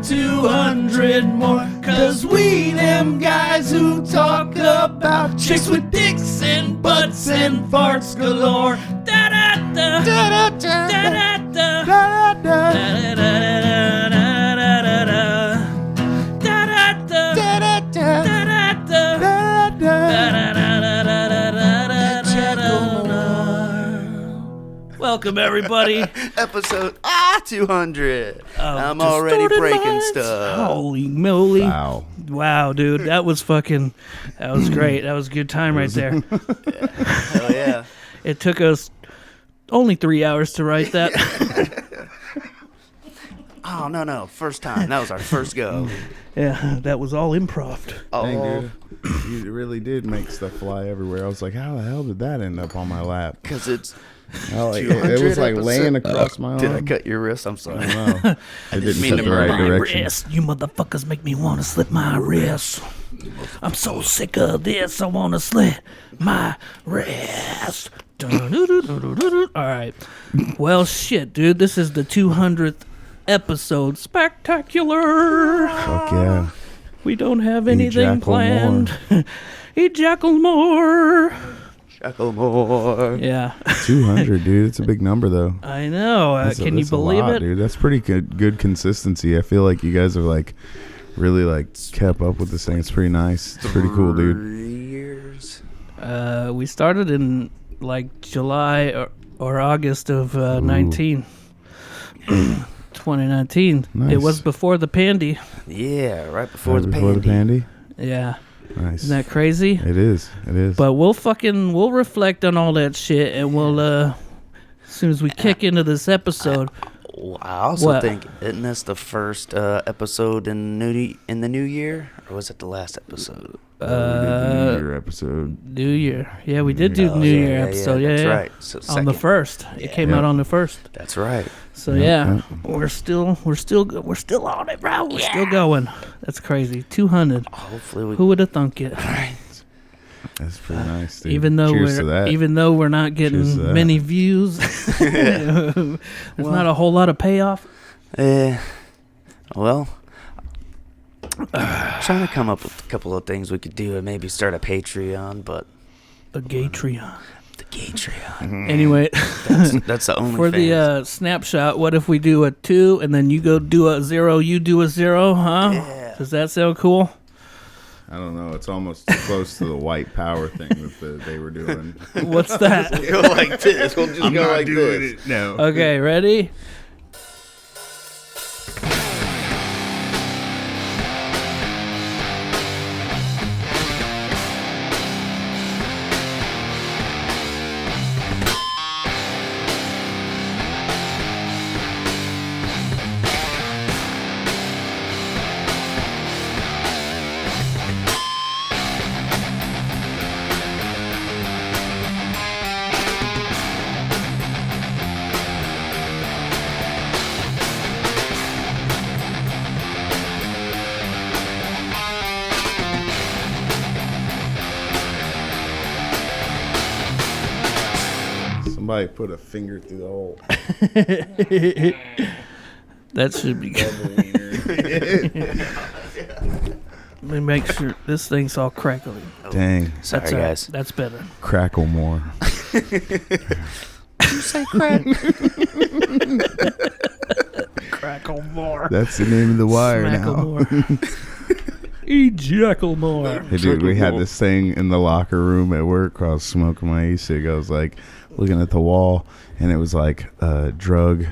200 more. Cause we them guys who talk about chicks with dicks and butts and farts galore. Da da da da da da da da da Welcome, everybody. Episode 200. I'm already breaking stuff. Holy moly. Wow, dude. That was great. That was a good time right there. Hell yeah. It took us only 3 hours to write that. Oh, no. First time. That was our first go. Yeah, that was all improv. Oh, dang, dude. You really did make stuff fly everywhere. I was like, how the hell did that end up on my lap? Because it's... it was like laying across my arm. Did I cut your wrist? I'm sorry. I don't know. I didn't mean to the right direction. Wrist. You motherfuckers make me want to slip my wrist. I'm so sick of this. I want to slit my wrist. All right. Well, shit, dude. This is the 200th episode. Spectacular. Fuck yeah. We don't have anything planned. Ejacklemore. Yeah. 200, dude. It's a big number, though. I know. Can you believe it? Dude, that's pretty good consistency. I feel like you guys have really kept up with this thing. It's pretty nice. It's pretty cool, dude. 3 years. We started in July or August of 2019. Nice. It was before the pandy. Yeah, right before the pandy. Yeah. Nice. Isn't that crazy? It is. But we'll reflect on all that shit, and we'll as soon as we kick into this episode. I also think, isn't this the first episode in the new year, or was it the last episode? We did the New Year episode. New Year, yeah, we did do the New Year episode. Yeah, that's yeah. right. So on the 1st, it came out on the 1st. That's right. So we're still on it, bro. We're still going. That's crazy. 200. Hopefully, who would have thunk it? That's pretty nice, dude. Even though we're not getting many views, there's not a whole lot of payoff. Well, trying to come up with a couple of things we could do and maybe start a Patreon, but a Gatreon. The Gatreon. Anyway, that's the only for the snapshot. What if we do a 2 and then you go do a 0, you do a 0, huh? Yeah. Does that sound cool? I don't know. It's almost too close to the white power thing that they were doing. What's that? Go like this. We'll just go like this. No. Okay, ready? Somebody put a finger through the hole. That should be good. Let me make sure this thing's all crackly. Dang. Sorry, guys. That's better. Cracklemore. Did you say crack? Cracklemore. That's the name of the wire now. Ejacklemore. Hey, dude, we had this thing in the locker room at work. I was smoking my e-cig. I was looking at the wall, and it was drug.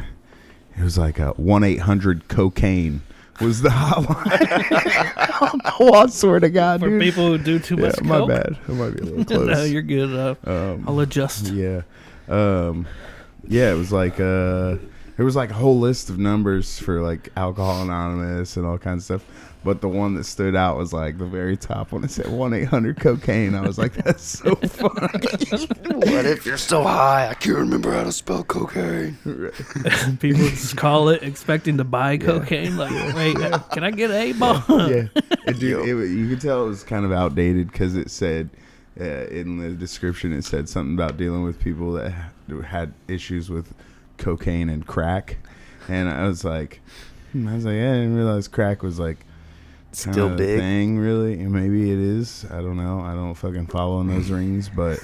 It was 1-800-cocaine was the hotline. Oh, I swear to God, for dude. people who do too much coke. My bad. I might be a little close. No, you're good. I'll adjust. Yeah. It was there was a whole list of numbers for Alcohol Anonymous and all kinds of stuff. But the one that stood out was the very top one. It said 1-800-cocaine. I was like, that's so funny. What if you're so high I can't remember how to spell cocaine? People just call it expecting to buy cocaine. Wait, can I get a ball? Yeah. You could tell it was kind of outdated because it said in the description, it said something about dealing with people that had issues with cocaine and crack. And I was like, I was like, yeah, I didn't realize crack was like Still kinda big. a thing, really. And maybe it is. I don't know. I don't fucking follow in those rings, but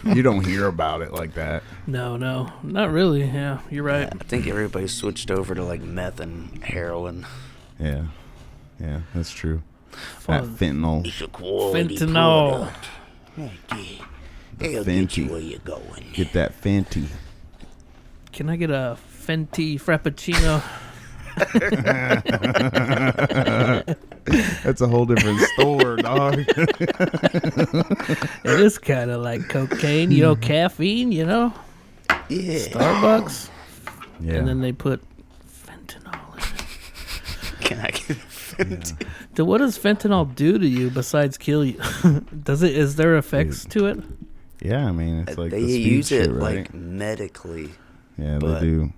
you don't hear about it like that. No, not really. Yeah, you're right. I think everybody switched over to like meth and heroin. Yeah, that's true. Fuck. That fentanyl. It's a quality Fentanyl. product. They'll get Fenty. you where you're going. Get that Fenty. Can I get a Fenty Frappuccino? That's a whole different store, dog. It is kind of like cocaine, you know, caffeine, you know, Yeah. Starbucks, Yeah. and then they put fentanyl in it. Can I get a Fenty? So what does fentanyl do to you besides kill you? Is there effects to it? Yeah, I mean, it's like They the speed use shit, it right? like medically. Yeah, but- they do.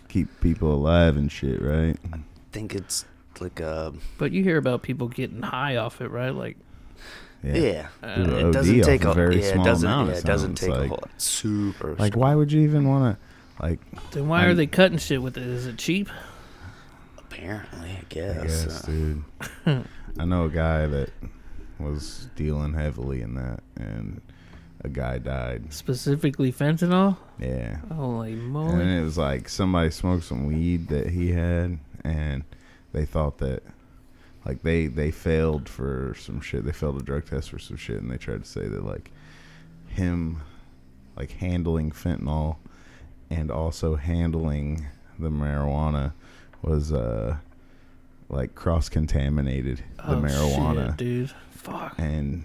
Keep people alive and shit, right? I think it's like a But you hear about people getting high off it, right? Like, yeah. People It OD doesn't off take a a very yeah, small it doesn't amount, yeah, it it doesn't sounds take a like. whole super. Like, why would you even want to, like, then why are they cutting shit with it? Is it cheap? Apparently, I I guess. guess, dude. I know a guy that was dealing heavily in that, and a guy died. Specifically fentanyl? Yeah. Holy And moly. it was like somebody smoked some weed that he had, and they thought that, like, they failed for some shit. They failed a drug test for some shit, and they tried to say that, like, him, like, handling fentanyl and also handling the marijuana was, like, cross-contaminated the marijuana. Shit, dude. Fuck. And,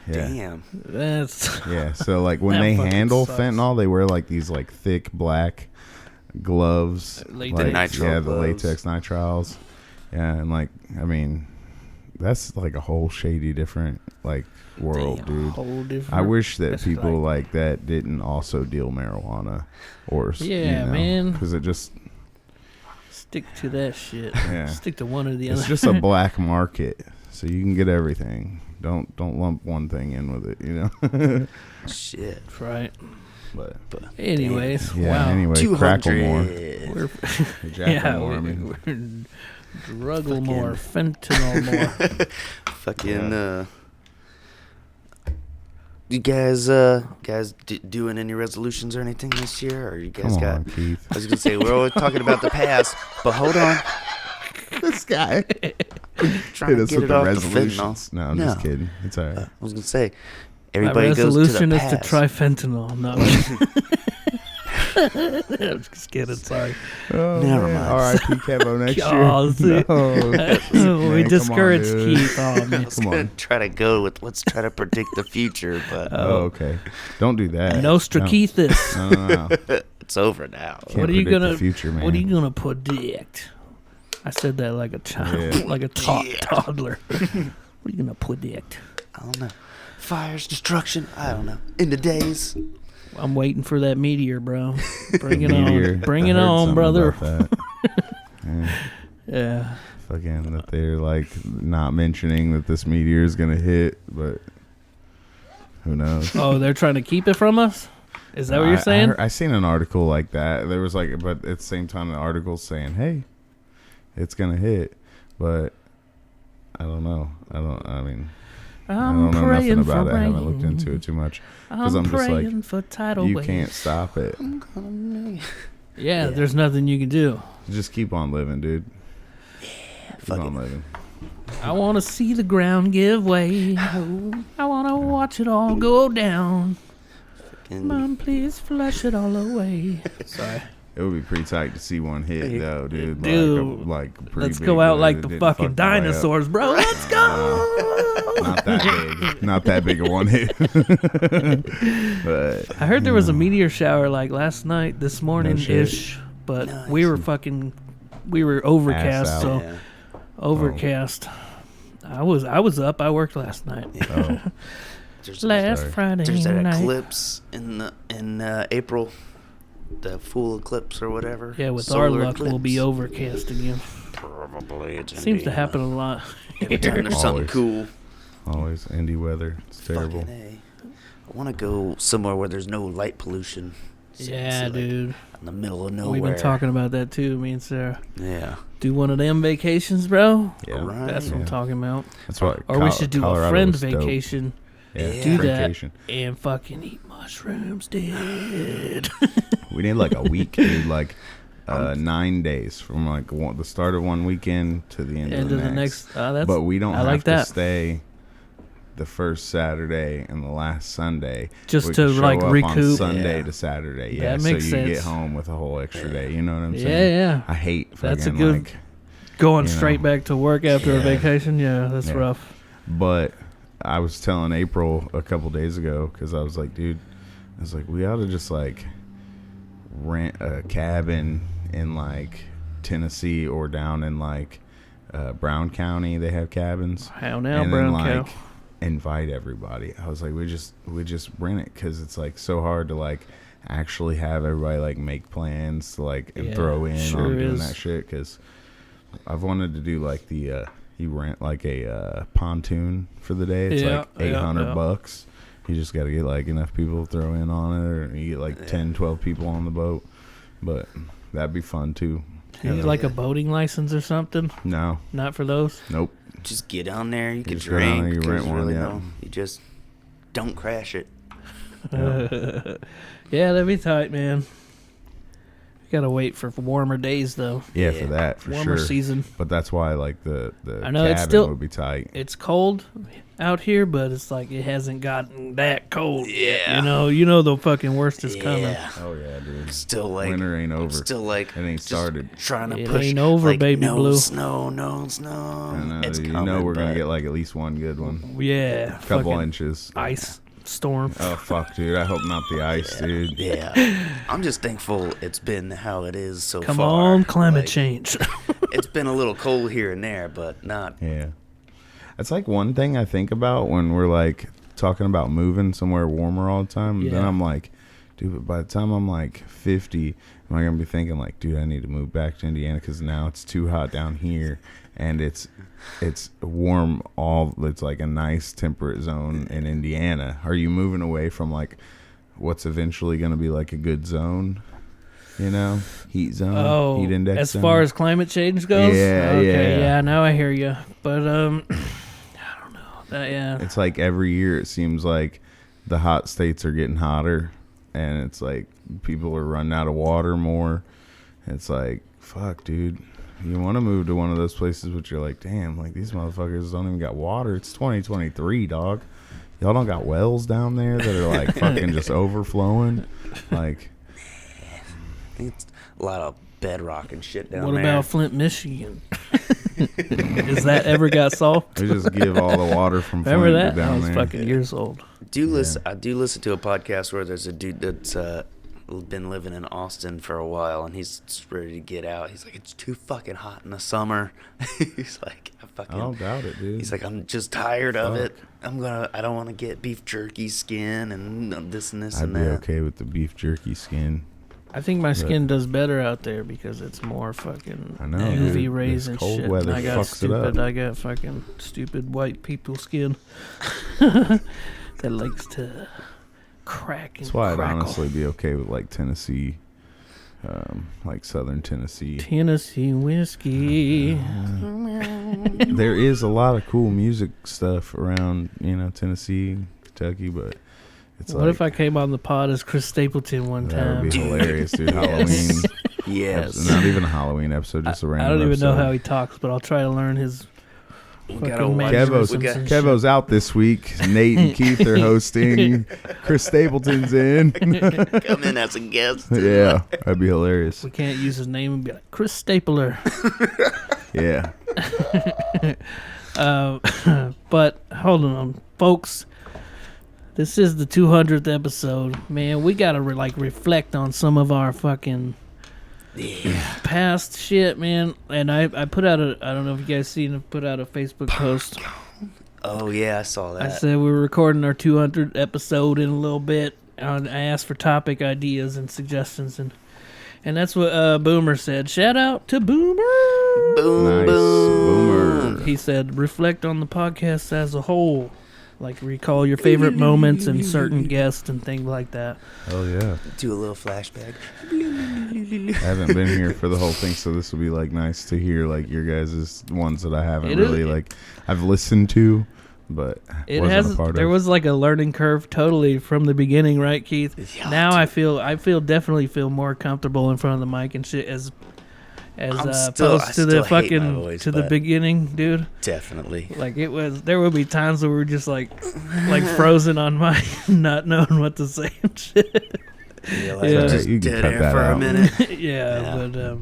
yeah. Damn. That's Yeah, so like when That they fucking handle sucks. fentanyl, they wear like these like thick black gloves, Latex. like, The nitrile yeah, the gloves. latex nitriles. Yeah, and like I mean, that's like a whole shady different like world, Damn. dude. whole different. I wish that That's people like that didn't also deal marijuana, or Yeah, man. because it just Stick to that shit. Yeah. Stick to one or the other. it's just a black market, so you can get everything. Don't lump one thing in with it, you know. Shit. right. But Anyways, yeah, wow. anyway, 200. Cracklemore. We're, Ejacklemore, I mean. we're Drugglemore, fentanyl more. Fucking. You guys, doing any resolutions or anything this year? Or you guys Come got? on, Keith. I was gonna say we're always talking about the past, but hold on. This guy. Trying Hit to us get with it the off the resolutions. fentanyl. No, I'm just kidding. It's all right. I was gonna say My everybody goes to resolution the is past. to try fentanyl. No, I'm just kidding. Sorry. Oh, Never man. mind. R.I.P. Kevo next year. Oh, see. No. We Man, discouraged come on, dude. Keith. Oh, man. I was Come gonna on. try to go with let's try to predict the future, but Oh, okay. Don't do that. Nostradamus. No. it's over now. Can't What are you predict gonna? the future, man. What are you gonna predict? I said that like a child, Yeah. like a toddler. What are you gonna predict? I don't know. Fires, destruction. I don't know. In the days. I'm waiting for that meteor, bro. Bring it Meteor. on. Bring I it heard on, something brother. about that. Yeah. Yeah. Fucking that they're like not mentioning that this meteor is gonna hit, but who knows? Oh, they're trying to keep it from us? Is that what you're saying? I seen an article like that. There was like, but at the same time, the article's saying, "Hey, it's gonna hit," but I don't know. I mean, I I'm don't know nothing praying about for it. I rain. haven't looked into it too much because I'm I'm just like, praying for tidal you waves. can't stop it. Yeah, there's nothing you can do. Just keep on living, dude. Keep Fuck on it. living. I want to see the ground give way. I want to watch it all go down. And Mom, please flush it all away. Sorry. It would be pretty tight to see one hit, though, dude. Dude, like a pretty Let's big go out one like that the didn't fucking fuck the way up. dinosaurs, bro. Let's go. Not that big. Not that big of one hit. But I heard there was a meteor shower like last night, this morning ish, but Nice. we were overcast, Ass so out. yeah. overcast. I was up. I worked last night. oh, There's, Last Sorry. Friday there's that night. eclipse in April, the full eclipse or whatever. Yeah, with Solar our luck, we'll be eclipse. overcast again. Probably. It's Seems to Indiana. happen a lot. Every time there's something Always. cool. always indie weather. It's terrible. Fucking A. I want to go somewhere where there's no light pollution. Yeah, like, dude. in the middle of nowhere. We've been talking about that too, me and Sarah. Yeah. Do one of them vacations, bro. Yeah. Right. That's what I'm talking about. That's what. Or we should do Colorado a friend was dope. vacation. Yeah, Do vacation. that and fucking eat mushrooms, dude. We need like a week, dude. Like 9 days from like the start of one weekend to the end of the next. That's, but we don't I have like to that. stay the first Saturday and the last Sunday. Just We to, can show like, up on recoup. Sunday Yeah. to Saturday. That Yeah, makes so you get sense. home with a whole extra day. You know what I'm Yeah, saying? yeah. I hate fucking That's a good- like, Going you straight know. back to work after a Yeah. vacation, yeah, that's Yeah. rough. but I was telling April a couple days ago because I was like, dude, I was like, we ought to just like rent a cabin in like Tennessee or down in like Brown County. They have cabins. How now, and brown then like cow? invite everybody. I was like, we just rent it because it's like so hard to like actually have everybody like make plans to like and Yeah, throw in sure on doing is. that shit because I've wanted to do like the you rent like a pontoon for the day. It's Yeah, like $800 yeah. You just got to get like enough people to throw in on it, or you get like 10, 12 people on the boat. But that'd be fun too. You need like a boating license or something? No, Not for those? nope. Just get on there. You can just go down drink. there, you rent 'cause one, really, yeah. no, you just don't crash it. Yeah, that'd be tight, man. Gotta wait for warmer days, though. Yeah, Yeah. for that, for Warmer sure. season. But that's why like the I know, it's cabin still- would be tight. It's cold out here, but it's like it hasn't gotten that cold yet. Yeah. You know the fucking worst is coming. Yeah. Oh yeah, dude. Still like Winter ain't over. Still like It ain't just started. Trying to It push. ain't over, like, baby no blue. Snow, no snow. I know, It's dude. coming, You know we're gonna but- get like at least one good one. Yeah. A couple fucking inches. ice storm. Oh fuck, dude. I hope not the ice, dude. Yeah, I'm just thankful it's been how it is so Come far. on, climate Like, change. It's been a little cold here and there, but not. Yeah. That's like one thing I think about when we're like talking about moving somewhere warmer all the time. Then Yeah. I'm like, dude, but by the time I'm like 50, am I gonna be thinking like, dude, I need to move back to Indiana because now it's too hot down here, and it's warm it's like a nice temperate zone in Indiana. Are you moving away from like what's eventually gonna be like a good zone? You know, heat zone, heat index. as zone? far as climate change goes? Yeah, okay, yeah. now I hear you. But, I don't know. Yeah. It's like every year it seems like the hot states are getting hotter, and it's like people are running out of water more. It's like, fuck, dude. You want to move to one of those places, but you're like, damn, like these motherfuckers don't even got water. It's 2023, dog. Y'all don't got wells down there that are like fucking just overflowing. Like, I think it's a lot of bedrock and shit down What there. about Flint, Michigan? Is that ever got solved? they just give all the water from Remember Flint that? I down was there. fucking years old. I do listen to a podcast where there's a dude that's been living in Austin for a while, and he's just ready to get out. He's like, it's too fucking hot in the summer. He's like, I don't doubt it, dude. He's like, I'm just tired of it. Fuck. I don't want to get beef jerky skin and this and this I'd and be that. okay with the beef jerky skin. I think my skin does better out there because it's more fucking I know, UV dude. rays This and cold shit. weather I got fucks it stupid. up. I got fucking stupid white people skin that likes to crack and That's why I'd crackle. honestly be okay with like Tennessee, like Southern Tennessee. Tennessee whiskey. There is a lot of cool music stuff around, Tennessee, Kentucky, but it's What like, if I came on the pod as Chris Stapleton one that time? would be hilarious, dude. Yes. Halloween, Yes. not even a Halloween episode, just a I random don't even know episode. how he talks, but I'll try to learn his We fucking gotta watch- mannerisms we got- and shit. Kevo's out this week. Nate and Keith are hosting. Chris Stapleton's in. Come in as a guest. Yeah, that'd be hilarious. We can't use his name and be like, Chris Stapler. Yeah. But hold on, folks. This is the 200th episode. Man, we gotta reflect on some of our fucking past shit, man. And I put out I don't know if you guys seen it, put out a Facebook post. Oh yeah, I saw that. I said we were recording our 200th episode in a little bit. I asked for topic ideas and suggestions, and that's what Boomer said. Shout out to Boomer. Boom, Nice. boom. Boomer. He said, reflect on the podcast as a whole. Like recall your favorite moments and certain guests and things like that. Oh yeah. Do a little flashback. I haven't been here for the whole thing, so this will be like nice to hear like your guys' ones that I haven't like I've listened to, but it wasn't a part there of. was like a learning curve totally from the beginning, right, Keith? Yeah, now I definitely feel more comfortable in front of the mic and shit as opposed to the fucking voice, to the beginning, dude. Definitely. Like there would be times where we're just like frozen on mic, not knowing what to say and shit. You're like, Yeah. just You can dead cut air that for a out. minute. Yeah, but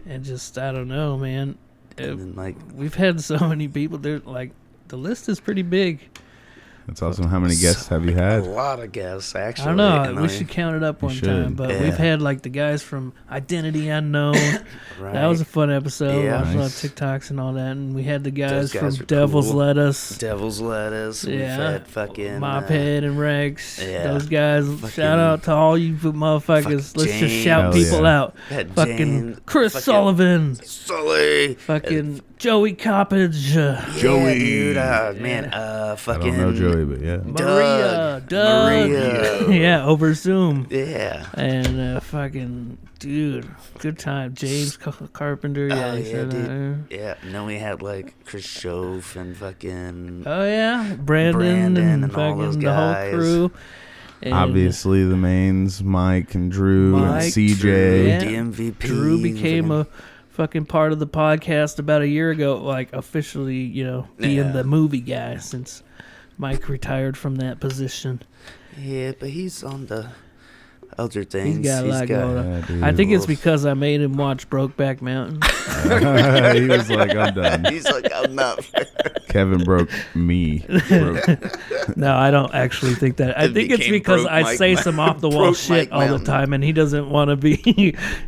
and just I don't know, man. And then, like, We've had so many people. There, like the list is pretty big. That's awesome. How many guests have you a had? lot of guests, actually. I don't know. and We should count it up one should. time. But Yeah. we've had like the guys from Identity Unknown. Right. That was a fun episode. Yeah. Watching Nice. on TikToks and all that. And we had the Those guys, guys from are Devil's cool. Lettuce. Devil's Lettuce. We've Yeah. had fucking... Mophead and Rex. yeah. Those guys. Fucking- Shout out to all you motherfuckers. Fucking Let's just James. shout Hell people yeah. out. had Fucking James, Chris fucking Sullivan. Sully. Fucking Joey Coppage. Joey. Dude, man. I Fucking... don't know Joey, but yeah. Maria. Doug. Maria. Yeah, over Zoom. Yeah. And fucking dude, good time. James Carpenter. Yeah, Oh, he yeah, said dude. that. Yeah. And then we had, like, Chris Shove and fucking... Oh yeah, Brandon and and all those fucking the whole guys. crew. And Obviously, the mains, Mike and Drew Mike, and CJ. yeah. The MVP. Drew became a fucking part of the podcast about a year ago, like officially, being Yeah. the movie guy since Mike retired from that position. Yeah, but he's on the other things. He's got a lot going on. Yeah, dude. I think it's because I made him watch Brokeback Mountain. He was like, I'm done. He's like, I'm not. Kevin broke me. No, I don't actually think that. I It think it's became because Broke I Mike say Mountain. some off the wall Broke shit Mike all the Mountain. time, and he doesn't want to be,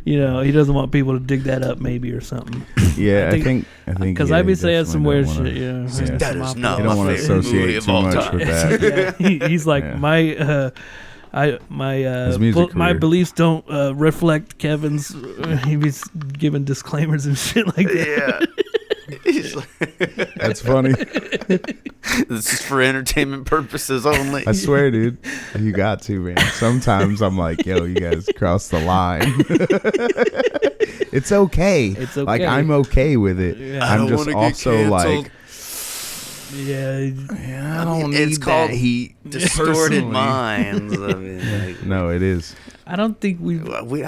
he doesn't want people to dig that up, maybe or something. Yeah, I think- think Because yeah, I be he saying some definitely weird don't wanna- shit. Yeah. That is not You don't my want to favorite movie associate of too all much time. with that. Yeah, he's like Yeah. His music my career. beliefs don't reflect Kevin's. He was giving disclaimers and shit like that. Yeah. He's like, That's funny. this is for entertainment purposes only. I swear, dude. You got to, man. Sometimes I'm like, yo, you guys crossed the line. It's okay. It's okay. Like, I'm okay with it. Yeah. I I'm don't just wanna get also canceled. like, Yeah, I don't it's need called that heat. Distorted personally. Minds. I mean, like, No, it is. I don't think we I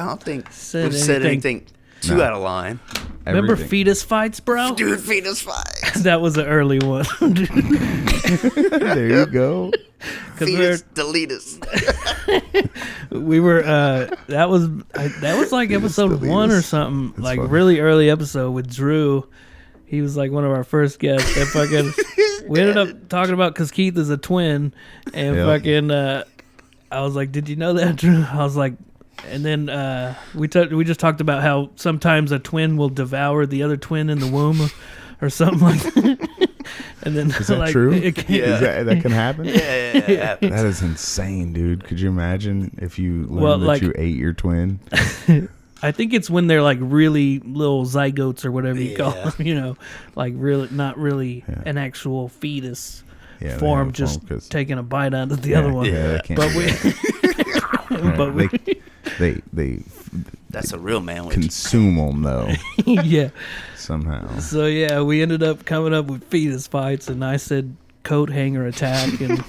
don't think Said we've said anything. anything too No. out of line. remember Everything. fetus fights, bro. Dude, fetus fight. That was an early one. There you go. Fetus, delete us. We were that was like episode delete 1 or us. something, That's like funny. really early episode with Drew. He was like one of our first guests. And fucking, we ended up talking about because Keith is a twin, and Yep. fucking, I was like, "Did you know that, Drew?" I was like, and then we just talked about how sometimes a twin will devour the other twin in the womb, or something like that. And then Is that like, true? it can- Yeah. That can happen? Yeah. That is insane, dude. Could you imagine if you learned Well, that like- you ate your twin? I think it's when they're like really little zygotes or whatever you call Yeah. them, like really not really Yeah. an actual fetus Yeah, they form, have just 'cause- taking a bite out of the yeah, other one. Yeah, they can't But do we, that. but we, they That's a real man. consume them though yeah. somehow. So yeah, we ended up coming up with fetus fights, and I said coat hanger attack, and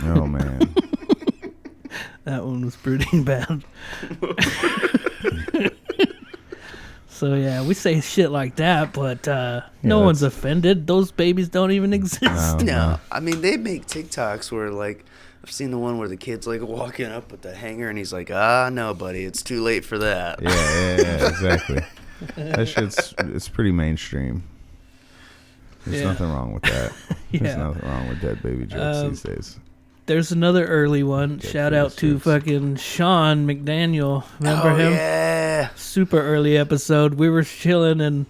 Oh man, that one was pretty bad. So yeah, we say shit like that, but no one's that's- offended. Those babies don't even exist. No, I mean they make TikToks where like I've seen the one where the kid's like walking up with the hanger and he's like, no, buddy, it's too late for that. yeah, exactly. That shit's it's pretty mainstream. There's Yeah. nothing wrong with that. There's Yeah. nothing wrong with dead baby jokes these days. There's another early one. Get Shout these out to jokes. fucking Sean McDaniel. Remember Oh him? yeah. Super early episode. We were chilling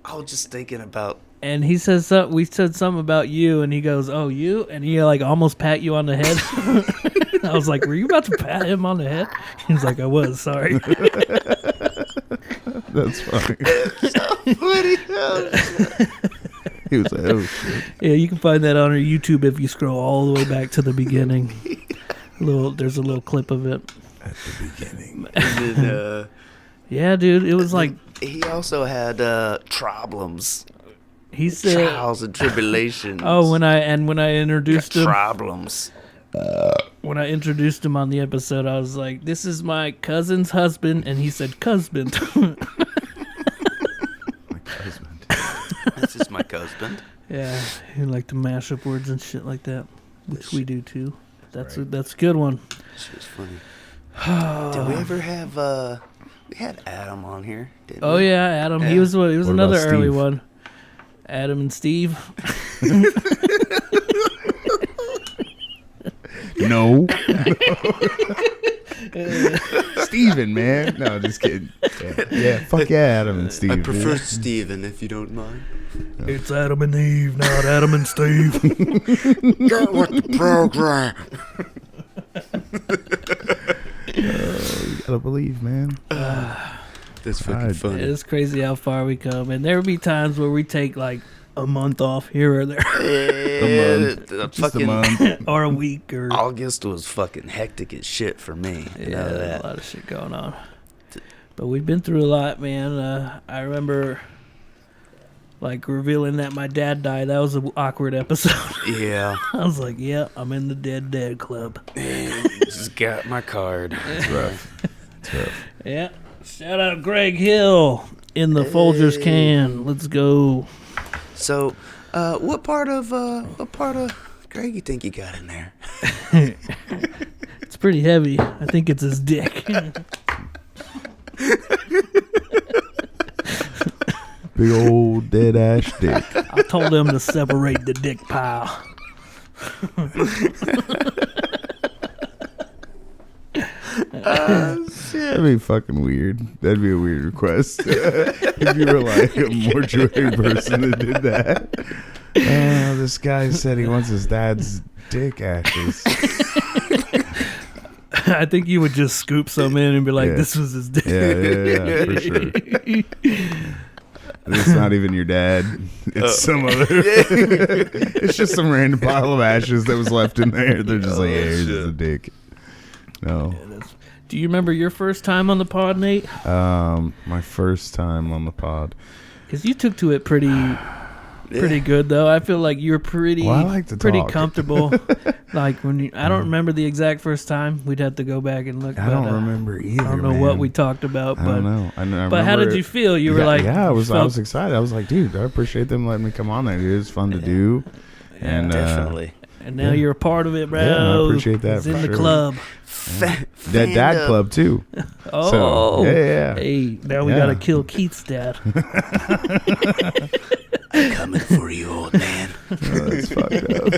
I was just thinking about. and he says something. We said something about you, and he goes, "Oh, you," and he like almost pat you on the head. I was like, "Were you about to pat him on the head?" He's like, "I was. Sorry." That's funny. He was like, oh shit. Yeah, you can find that on our YouTube if you scroll all the way back to the beginning. There's a little clip of it. At the beginning. And then, Yeah, dude, it was like he also had problems. he said. Trials and tribulations. Oh, when I introduced him. Problems. When I introduced him on the episode, I was like, "This is my cousin's husband," and he said, "Husband." My husband. This is my husband. Yeah, he liked to mash up words and shit like that, which we do too. That's right. that's a good one. She was funny. Did we ever have? We had Adam on here. Didn't Oh we? yeah, Adam. He Yeah. was What another about early Steve? one. Adam and Steve. No. Steven, man. No, just kidding. Yeah, fuck yeah, Adam and Steve. I prefer man. Steven, if you don't mind. It's Adam and Eve, not Adam and Steve. Get with the program. You gotta believe, man. That's fucking God. funny. It's crazy how far we come, and there would be times where we take like a month off here or there, Just a month. or a week, or August was fucking hectic as shit for me. You yeah, know there's that. a lot of shit going on. But we've been through a lot, man. I remember like revealing that my dad died. That was an awkward episode. Yeah. I was like, "Yeah, I'm in the dead dad club." Just got my card. It's rough. It's rough. Yeah. Shout out Greg Hill in the Folgers can. Let's go. So, what part of Greg you think you got in there? It's pretty heavy. I think it's his dick. Big old dead ass dick. I told him to separate the dick pile. That'd be fucking weird. That'd be a weird request. If you were like a mortuary person that did that. This guy said he wants his dad's dick ashes. I think you would just scoop some in and be like, Yeah. "This was his dick." Yeah, for sure. It's not even your dad. It's some other. It's just some random pile of ashes that was left in there. They're just like, yeah, here's the dick. No. Do you remember your first time on the pod, Nate? My first time on the pod. Because you took to it pretty good, though. I feel like you were pretty Well, I like to pretty talk. comfortable. Like when you, I don't remember the exact first time. We'd have to go back and look. I don't remember either. I don't know what we talked about, I but don't know. I but how did remember you feel? You were yeah, like, yeah, I was felt- excited. I was like, dude, I appreciate them letting me come on there. Dude. It was fun to do. And Definitely. and now yeah. you're a part of it, bro. Yeah, I appreciate that It's for in the sure. club. that dad club too. Oh, So, yeah. Hey, now we Yeah. gotta kill Keith's dad. Coming for you, old man. Oh, that's fucked up.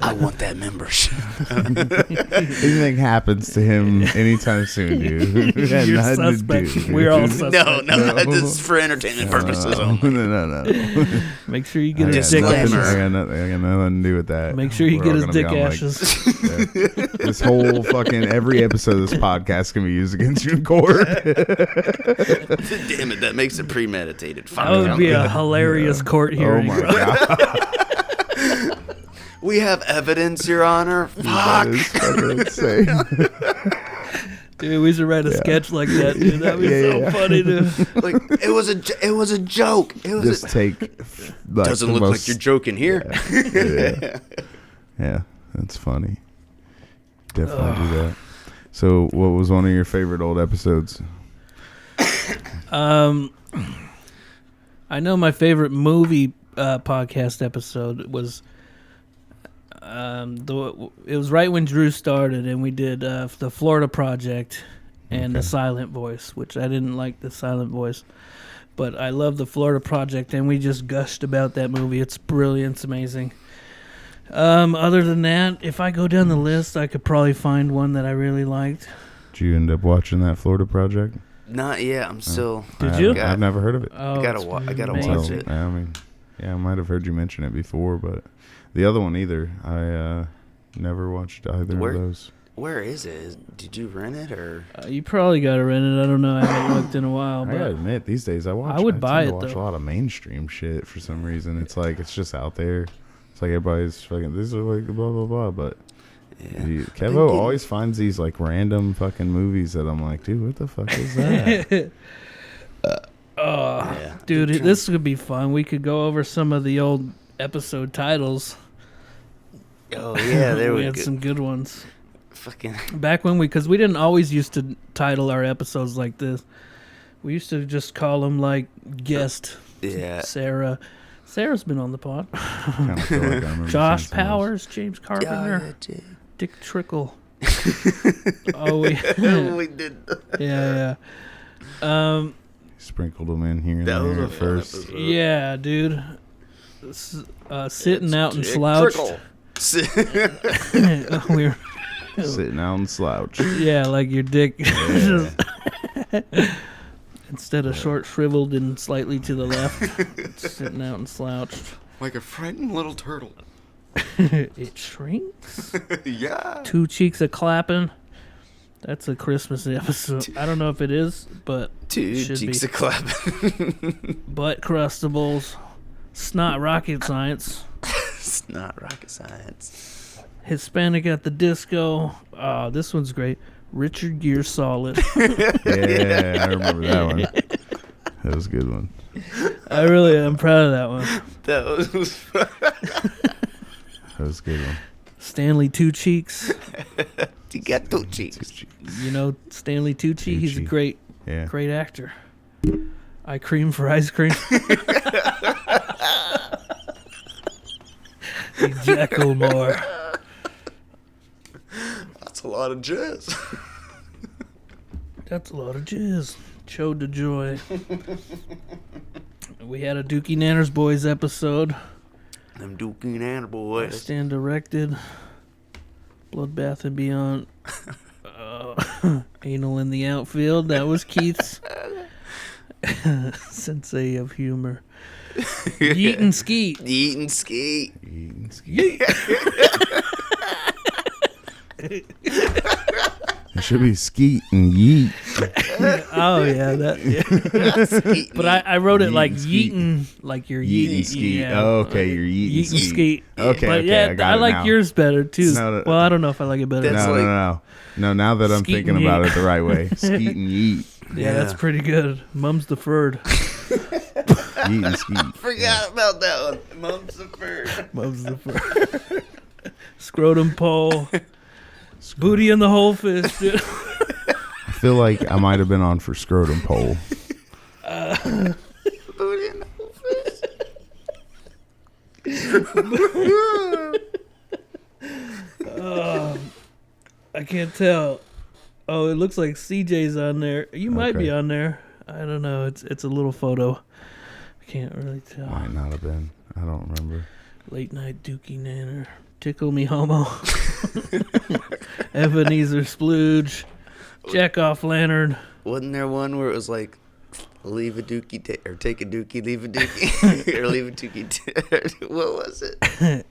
I want that membership. Anything happens to him anytime soon, dude. It had You're nothing to suspect. do. We're all No, suspect. no, this is for entertainment purposes only. No. Make sure you get I his got dick Disclaimer. ashes. I got nothing to do with that. Make sure you We're get all his gonna be dick on, like, ashes. This whole fucking every episode of this podcast can be used against you in court. Damn it, that makes it premeditated. That would be a hilarious court Oh hearing. my god, We have evidence, Your Honor. Fuck. that is fucking insane. Dude, we should write a sketch like that, dude. That'd be so funny, dude. Like it was a joke. It was. Just take. Like, Doesn't the look most, like you're joking here. Yeah, that's funny. Definitely do that. So, what was one of your favorite old episodes? I know my favorite movie podcast episode was it was right when Drew started, and we did the Florida Project and the Silent Voice, which I didn't like the Silent Voice, but I love the Florida Project, and we just gushed about that movie. It's brilliant. It's amazing. Other than that, if I go down the list, I could probably find one that I really liked. Did you end up watching that Florida Project? Not yet. I'm still. Did you? I've never heard of it. Oh, I gotta it's wa- I gotta amazing. watch it. I mean, yeah, I might have heard you mention it before, but the other one either. I never watched either Where- of those. Where is it? Did you rent it or? You probably got to rent it. I don't know. I haven't looked in a while. I But gotta admit, these days I would buy tend it, to watch though. a lot of mainstream shit for some reason. It's like it's just out there. It's like everybody's fucking. This is like blah blah blah. But Yeah. Kevo always finds these like random fucking movies that I'm like, dude, what the fuck is that? Yeah. Dude, this could be fun. We could go over some of the old episode titles. Oh yeah, there we we had go. some good ones. Fucking. Back when because we didn't always used to title our episodes like this. We used to just call them like guest Yeah. Sarah. Sarah's been on the pod. Kinda feel like I remember Josh seeing some of those. Powers, James Carpenter, Yeah, Dick Trickle. Oh, we we did. yeah. Sprinkled them in here and That was there a at fun first. episode. Yeah, dude. Sitting out and slouched. We were, Sitting out and slouch. yeah, like your dick. Yeah. Instead of short, shriveled, and slightly to the left, sitting out and slouched. Like a frightened little turtle. It shrinks. Yeah. Two cheeks a clapping. That's a Christmas episode. I don't know if it is, but Two should cheeks be. a clapping. Butt crustables, snot rocket science, It's not rocket science. Hispanic at the disco. This one's great. Richard Gere Solid. Yeah, I remember that one. That was a good one. I'm proud of that one. That was fun. That was a good one. Stanley Two Cheeks. You got two cheeks. You know Stanley Tucci. He's a Tucci. great Yeah. actor. I cream for ice cream. Ejacklemore. That's a lot of jazz. That's a lot of jizz. Chode to joy. We had a Dookie Nanners Boys episode. Them Dookie Nanner boys. Stand directed. Bloodbath and Beyond. Anal in the outfield. That was Keith's. Sensei of humor. Yeet and Skeet. Eat and ski. It should be skeet and yeet. Oh yeah, that. But I wrote it Yeet like and skeet. yeeting, like you're Yeet and yeeting. skeet. Yeah. Oh, okay, you're yeet and Yeet and skeet. Skeet. Okay, but okay, yeah, I got it like now. yours better too. No, Well, I don't know if I like it better. That's No, like- no. Now that I'm Skeet thinking and about yeet. it the right way. Skeet and yeet. Yeah, that's Yeah. pretty good. Mum's deferred. Yeet and skeet. Forgot about that one. Mom's the first. Mum's deferred. Scrotum pole. Booty in the whole fist, dude. I feel like I might have been on for scrotum pole. Booty in the whole face. I can't tell. Oh, it looks like CJ's on there. You might be Okay. on there. I don't know. It's a little photo. I can't really tell. Might not have been. I don't remember. Late night Dookie Nanner. Tickle me homo. Ebenezer Splooge. Jack off lantern. Wasn't there one where it was like, leave a dookie, or take a dookie, leave a dookie, or leave a dookie? What was it?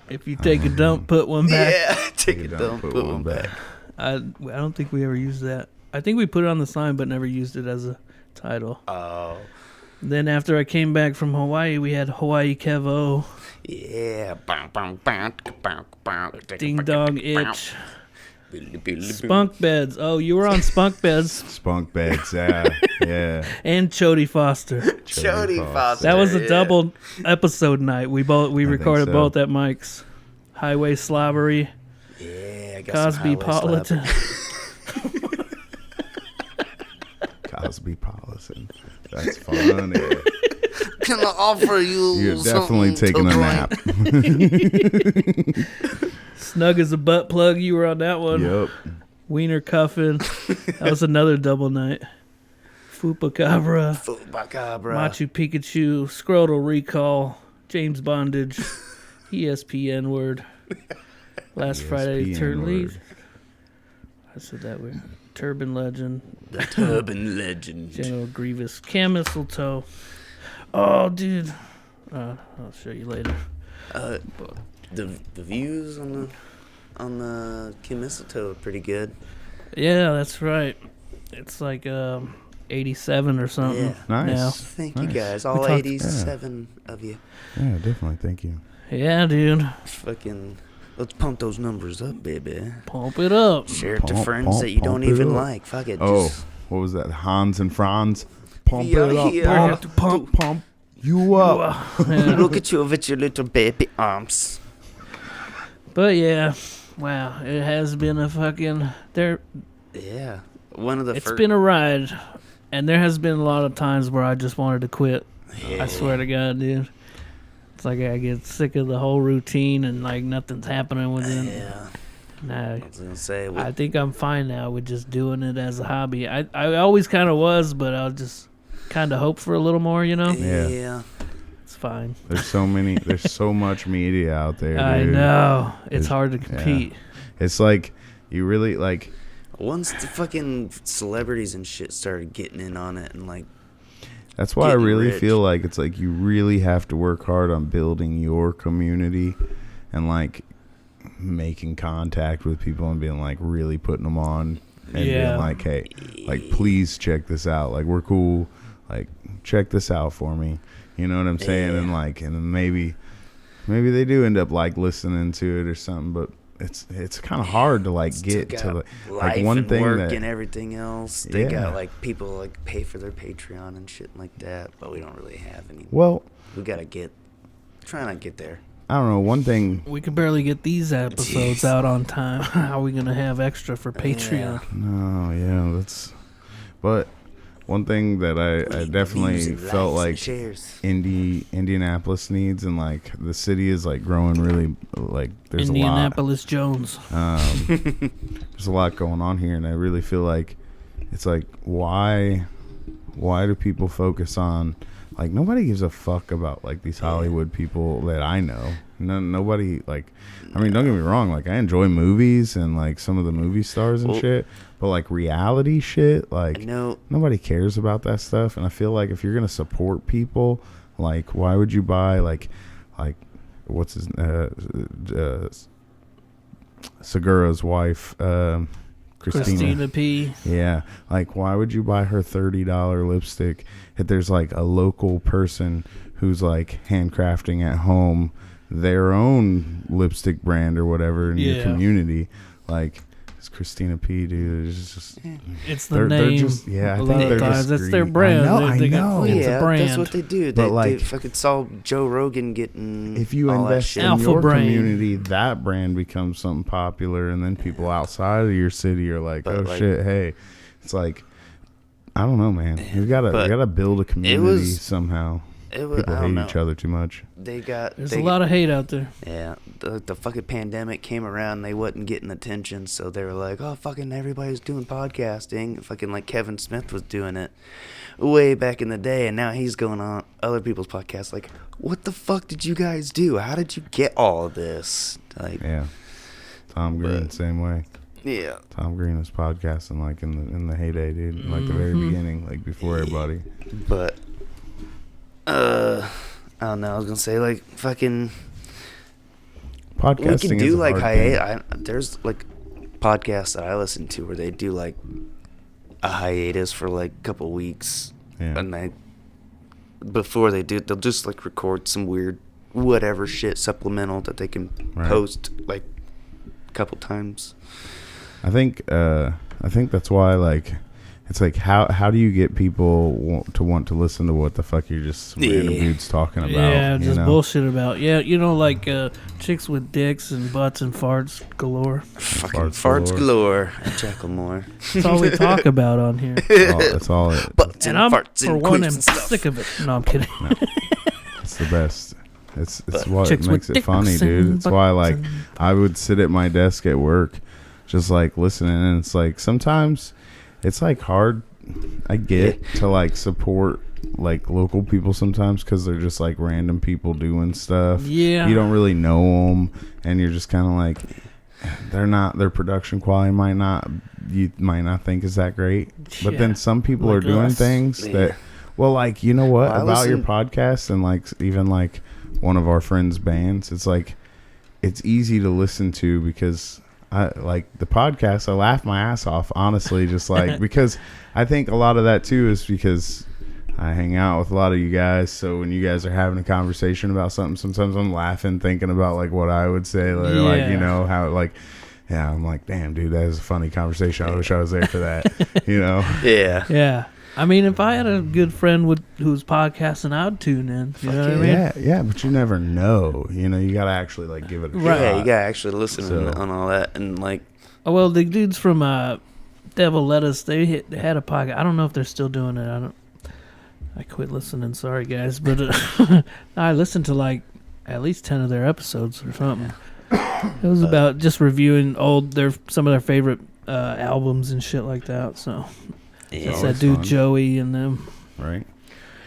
If you take a dump, put one back. Yeah, take a dump, put one back. I don't think we ever used that. I think we put it on the sign, but never used it as a title. Oh, Then after I came back from Hawaii, we had Hawaii Kevo, yeah. Ding Dong Itch, Spunk Beds. Oh, you were on Spunk Beds Spunk beds. Yeah. Yeah. and Chody Foster. Jody Foster. That was a yeah. double episode night. We recorded so. both at Mike's. Highway Slobbery, Yeah, I got some Cosby highway Politan. Cosby Politan. That's funny. Can I offer you You're definitely something taking to a drink? nap. Snug as a butt plug. You were on that one. Yep. Wiener Cuffin. That was another double night. Fupacabra. Fupacabra. Machu Pikachu. Scrotal Recall. James Bondage. ESPN word. Last Friday. ESPN word. I said that weird. Turban Legend. The Turban Legend. General Grievous. Cam Mistletoe. Oh, dude. I'll show you later. The views on the on the Kim Mistletoe pretty good. Yeah, that's right. It's like 87 or something. Yeah. Nice. Now. Thank you Nice. guys, all talked- 87 of you. Yeah, definitely. Thank you. Yeah, dude. Fucking, let's pump those numbers up, baby. Pump it up. Share it to Pump, friends pump, that you don't pump it even up. like. Fuck it. Oh, Just, what was that? Hans and Franz. Pump Yeah, it up. yeah. Pump you up. Yeah. look at you with your little baby arms. But yeah, wow, it has been a fucking Yeah. One of the It's first. been a ride, and there has been a lot of times where I just wanted to quit. Yeah. I swear to God, dude. It's like I get sick of the whole routine and like nothing's happening with it. Yeah. Nah, I was gonna say. I think I'm fine now with just doing it as a hobby. I always kind of was, but I'll just kind of hope for a little more, you know? Yeah. Yeah. It's fine. There's so much media out there, dude. I know. It's There's- hard to compete. It's like, you really, like, Once the fucking celebrities and shit started getting in on it and like. that's why I Getting really rich. feel like it's like you really have to work hard on building your community and like making contact with people and being like really putting them on and Yeah. being like, hey, like please check this out. Like we're cool. Like check this out for me. You know what I'm saying? Yeah. And like, and then maybe they do end up like listening to it or something, but it's kind of hard to like Still get got to life like one and thing work that and everything else. They Yeah. got like people like pay for their Patreon and shit like that, but we don't really have any. well, We gotta try not get there. I don't know, one thing. We can barely get these episodes Jeez. out on time. How are we going to have extra for Patreon? No, yeah, but one thing that I definitely Views and felt likes and like shares. Indianapolis needs, and like the city is like growing really, like there's Indianapolis Jones. a lot. There's a lot going on here, and I really feel like it's like why do people focus on like nobody gives a fuck about like these Hollywood people that I know. Nobody like. I mean, don't get me wrong. Like I enjoy movies and like some of the movie stars and Well- shit, but like reality shit, I like know. nobody cares about that stuff. And I feel like if you're gonna support people, like why would you buy like what's his Segura's wife, Christina P. yeah, like why would you buy her $30 lipstick if there's like a local person who's like handcrafting at home their own lipstick brand or whatever in your Yeah. community? Like it's Christina P, dude. It's just It's the they're name. just I a think lot of they're times. just That's their greedy. brand. I They got- know. Oh, It's a yeah, brand. that's what they do. But, They like- fucking saw Joe Rogan getting. If you all that invest shit. in Alpha your brain. community, that brand becomes something popular, and then people outside of your city are like, But, "Oh like- shit, hey!" It's like, I don't know, man. We But gotta build a community was- somehow. It was, People I don't hate know. each other too much. They got. There's they, a lot of hate out there. Yeah, the fucking pandemic came around. They wasn't getting attention, so they were like, "Oh, fucking everybody's doing podcasting." Fucking like Kevin Smith was doing it way back in the day, and now he's going on other people's podcasts. Like, what the fuck did you guys do? How did you get all of this? Like, Yeah, Tom Green, But- same way. yeah, Tom Green was podcasting like in the heyday, dude, like the very beginning, like before everybody. but I don't know. I was gonna say like fucking. Podcasting We can is do a like hard thing. there's like podcasts that I listen to where they do like a hiatus for like a couple weeks, Yeah. and before they do, they'll just like record some weird whatever shit supplemental that they can Right. post like a couple times. I think that's why like it's like how do you get people to want to listen to what the fuck you're just some random Yeah. dudes talking about? Yeah, you just know? bullshit about. Yeah, you know, like chicks with dicks and butts and farts galore. Fucking Farts farts galore. Ejacklemore. That's all we talk about on here. That's all it. Butts And and I'm, farts for and one, queefs am and stuff. sick of it. No, I'm kidding. It's the best. It's But what chicks makes with it funny, dicks dude. and It's why like butts I would sit at my desk at work, just like listening, and it's like sometimes it's like hard. I get to like support like local people sometimes because they're just like random people doing stuff. Yeah. You don't really know them, and you're just kind of like their production quality you might not think is that great, but Yeah. then some people Like are doing us. things Yeah. that, well, like you know what Well, I about your listen- podcast and like even like one of our friends' bands, it's like it's easy to listen to because I like the podcast. I laugh my ass off, honestly, just like because I think a lot of that too is because I hang out with a lot of you guys. So when you guys are having a conversation about something, sometimes I'm laughing, thinking about like what I would say, like you know how like. Yeah, I'm like, damn, dude, that is a funny conversation. I wish I was there for that, you know? Yeah. Yeah. I mean, if I had a good friend who was podcasting, I'd tune in. You know what I mean? Yeah, but you never know. You know, you got to actually, like, give it a shot. Yeah, you got to actually listen on all that. And, like... Oh, well, the dudes from Devil Lettuce, they had a podcast. I don't know if they're still doing it. I quit listening. Sorry, guys. But I listened to, like, at least 10 of their episodes or something. It was about just reviewing some of their favorite albums and shit like that. So it's that dude fun. Joey and them. Right.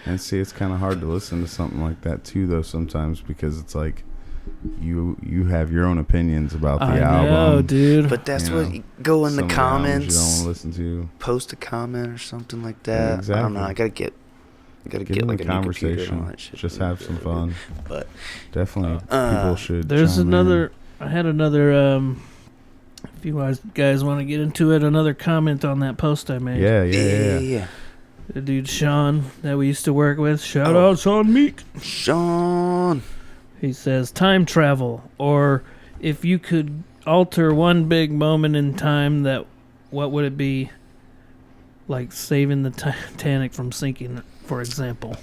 And see, it's kind of hard to listen to something like that too, though, sometimes because it's like you have your own opinions about the album. I know, dude. But that's what you go in the comments. You don't want to listen to. Post a comment or something like that. Yeah, exactly. I don't know. I gotta get like a conversation. New just have some fun. But definitely, people should. There's another. I had another. If you guys want to get into it, another comment on that post I made. Yeah. The dude Sean that we used to work with. Shout out Sean Meek. Sean. He says time travel, or if you could alter one big moment in time, what would it be? Like saving the Titanic from sinking, for example.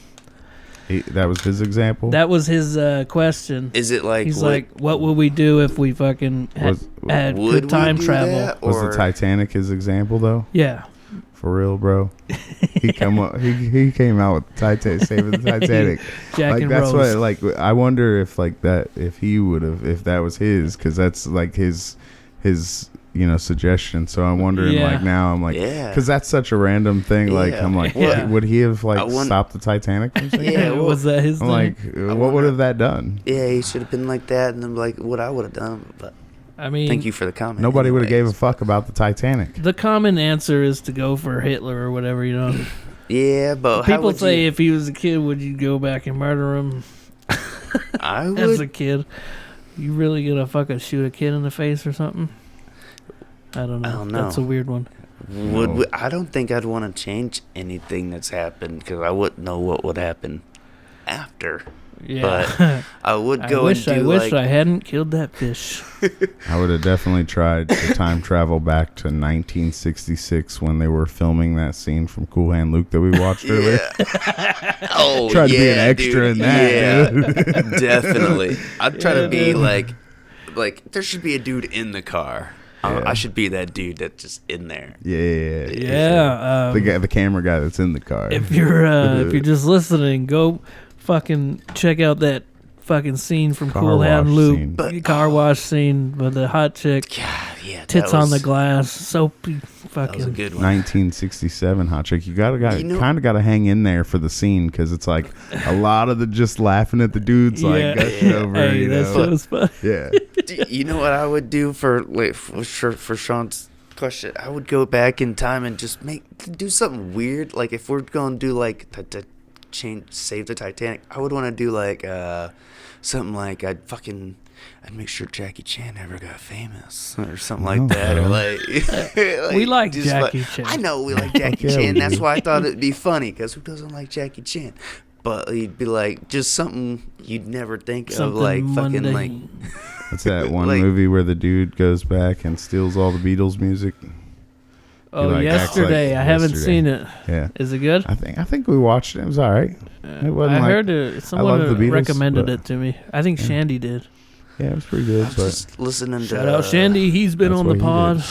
That was his example? That was his question. Is it like... He's like, what would we do if we fucking had good time travel? Was the Titanic his example, though? Yeah. For real, bro? He came out with saving the Titanic. Jack like, and that's Rose. what, like, I wonder if, like, that, if he would have, if that was his, because that's, like, his suggestion. So I'm wondering, like, now I'm like, because that's such a random thing. Like, I'm like, would he have like stopped the Titanic from sinking? Yeah, was that his thing? Like, what would have that done? Yeah, he should have been like that, and then like what I would have done. But I mean, thank you for the comment. Nobody would have gave a fuck about the Titanic. The common answer is to go for Hitler or whatever, you know. Yeah, but people say if he was a kid, would you go back and murder him? I would. As a kid, you really gonna fucking shoot a kid in the face or something? I don't know. That's a weird one. I don't think I'd want to change anything that's happened because I wouldn't know what would happen after. Yeah. But I would go and do I wish I hadn't killed that fish. I would have definitely tried to time travel back to 1966 when they were filming that scene from Cool Hand Luke that we watched earlier. Tried to be an extra in that. Yeah, definitely. I'd try to be like there should be a dude in the car. I should be that dude that's just in there. Yeah. The camera guy that's in the car. If you're just listening, go fucking check out that fucking scene from Cool Hand Luke. Car wash scene with the hot chick. God, yeah. Tits on the glass. Soapy fucking. That was a good one. 1967 hot chick. You kind of got to hang in there for the scene because it's like a lot of the just laughing at the dudes like gushing over. Hey, that shit was fun. Yeah. You know what I would do for Sean's question? I would go back in time and just do something weird. Like if we're going to do like save the Titanic, I would want to do like something like I'd make sure Jackie Chan never got famous or something like that. Or like we like Jackie Chan. I know we like Jackie Chan. That's why I thought it'd be funny because who doesn't like Jackie Chan? But he'd be like just something you'd never think something of, like mundane. fucking like. What's that one movie where the dude goes back and steals all the Beatles music? Oh, Yesterday. I haven't seen it. Yeah. Is it good? I think we watched it. It was all right. It wasn't I heard someone Beatles, recommended it to me. I think Shandy did. Yeah, it was pretty good. Just listening to shout out Shandy. He's been on the pod.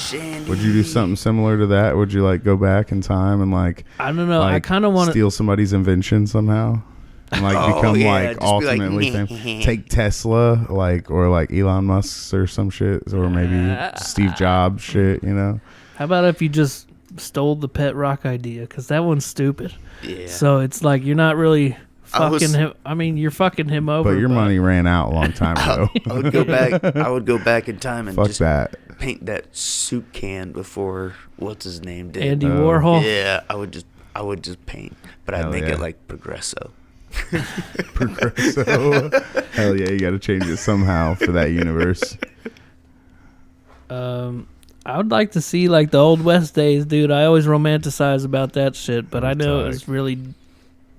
Would you do something similar to that? Would you like go back in time and like I don't know. I kind of want to steal somebody's invention somehow? And like become like ultimately famous. Take Tesla, like or like Elon Musk or some shit, or maybe Steve Jobs shit. You know. How about if you just stole the pet rock idea? Because that one's stupid. Yeah. So it's like you're not really fucking him. I mean, you're fucking him over. But your money ran out a long time ago. I would go back. I would go back in time and just paint that soup can before what's his name did. Andy Warhol. Yeah, I would just paint, but I'd make it like Progresso. Progresso. Hell yeah, you got to change it somehow for that universe. I would like to see like the old West days, dude. I always romanticize about that shit, but I know it was really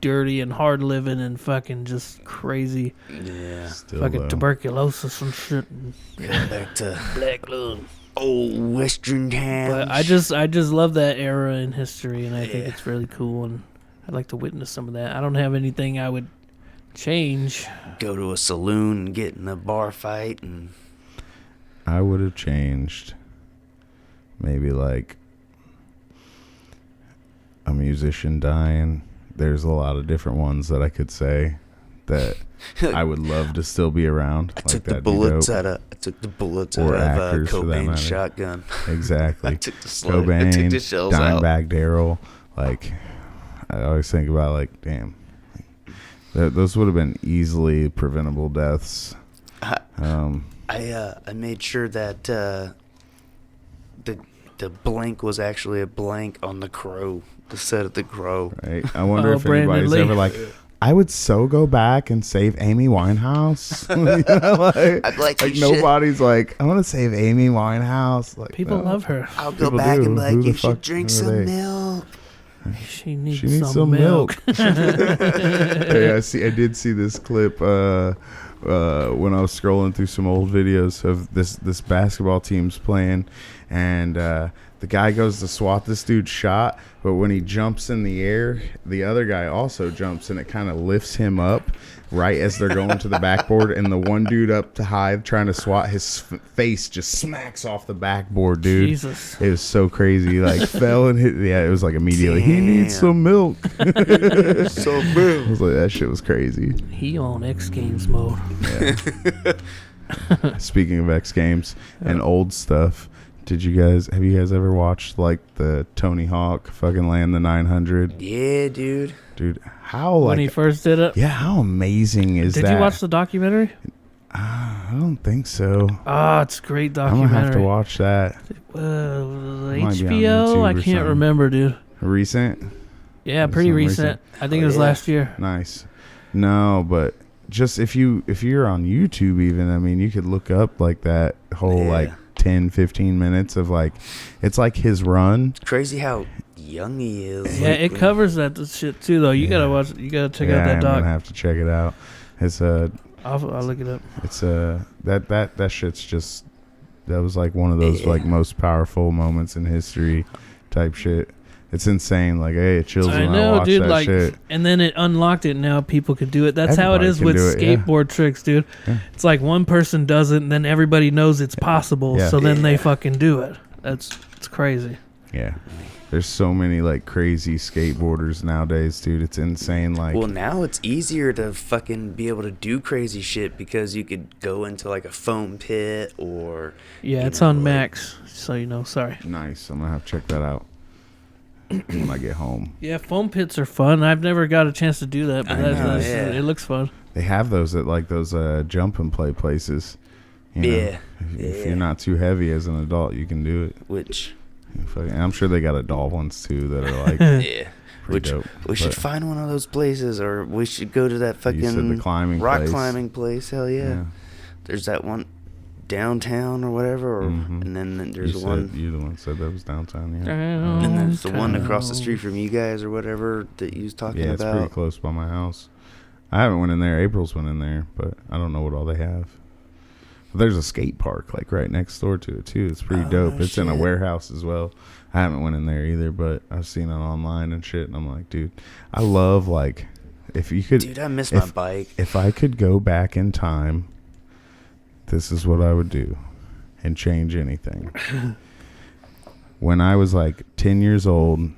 dirty and hard living and fucking just crazy. Yeah. Still, Fucking though. tuberculosis and shit. Going back to Black blood. old Western towns. But I just love that era in history, and I think it's really cool, and I'd like to witness some of that. I don't have anything I would change. Go to a saloon and get in a bar fight and... I would have changed maybe like a musician dying. There's a lot of different ones that I could say that I would love to still be around. I took the bullets out of Cobain's shotgun. Exactly. I took the slug. I took the shells out. Dimebag Darrell. Like, I always think about like, damn, those would have been easily preventable deaths. I made sure that the blank was actually a blank on the Crow, the set of the Crow. Right. I wonder if Brandon anybody's Lee. ever like, I would so go back and save Amy Winehouse. You know, like, I'd like you nobody's like, I want to save Amy Winehouse. Like, People no. love her. I'll go People back do. and be like, Who the you should fuck drink are some they? milk. She needs, She needs some milk. Hey, I did see this clip when I was scrolling through some old videos of this basketball team's playing, and the guy goes to swat this dude's shot, but when he jumps in the air, the other guy also jumps, and it kind of lifts him up right as they're going to the backboard, and the one dude up to high trying to swat, his face just smacks off the backboard, dude. Jesus. It was so crazy. He, like, fell and hit. Yeah, it was like immediately. He needs some milk. Some milk. I was like, that shit was crazy. He on X Games mode. Yeah. Speaking of X Games and old stuff, have you guys ever watched like the Tony Hawk fucking land the 900? Yeah, dude. Dude, how like When he first did it. yeah, how amazing is that? Did you watch the documentary? I don't think so. Ah, it's a great I'm documentary. gonna have to watch that. HBO? be on I YouTube or can't something. remember, dude. Recent? Yeah, pretty Something recent. I think it was yeah. last year. Nice. No, but just if you're on YouTube even, I mean, you could look up like that whole like 10-15 minutes of like, it's like his run. Crazy how young he is. Yeah, it covers that shit too, though. You gotta watch. You gotta check out that I'm doc. gonna have to check it out. It's I'll look it up. it's that shit's just, that was like one of those like most powerful moments in history type shit. It's insane. Like, hey, it chills I when I know, watch dude. that like, shit. and then it unlocked it. Now people could do it. That's how it Everybody is can with do it, yeah. skateboard tricks, dude. Yeah. It's like one person does it, and then everybody knows it's possible. Yeah. So then they fucking do it. It's crazy. Yeah. There's so many like crazy skateboarders nowadays, dude. It's insane. Like, Well, now it's easier to fucking be able to do crazy shit because you could go into like a foam pit or... Yeah, you it's know, on like- Max. So you know. Sorry. nice. I'm gonna have to check that out when I get home. Yeah, foam pits are fun. I've never got a chance to do that, but I know, yeah. it looks fun. They have those at like those jump and play places. You know? Yeah. If Yeah. you're not too heavy as an adult, you can do it. Which... And I'm sure they got adult ones too that are like Yeah. pretty dope. We should But find one of those places, or we should go to that you said fucking the climbing rock place. climbing place. Hell yeah. There's that one downtown or whatever, or, Mhm. and then there's You one. said, you the one that said that was downtown. Yeah, And there's the one across the street from you guys or whatever that you was talking yeah, it's pretty about. close by my house. I haven't went in there. April's went in there, but I don't know what all they have. But there's a skate park like right next door to it too. It's pretty Oh, dope. It's in a shit. warehouse as well. I haven't went in there either, but I've seen it online and shit. And I'm like, dude, I love like if you could. Dude, I miss my bike. If I could go back in time, this is what I would do and change anything. When I was like 10 years old,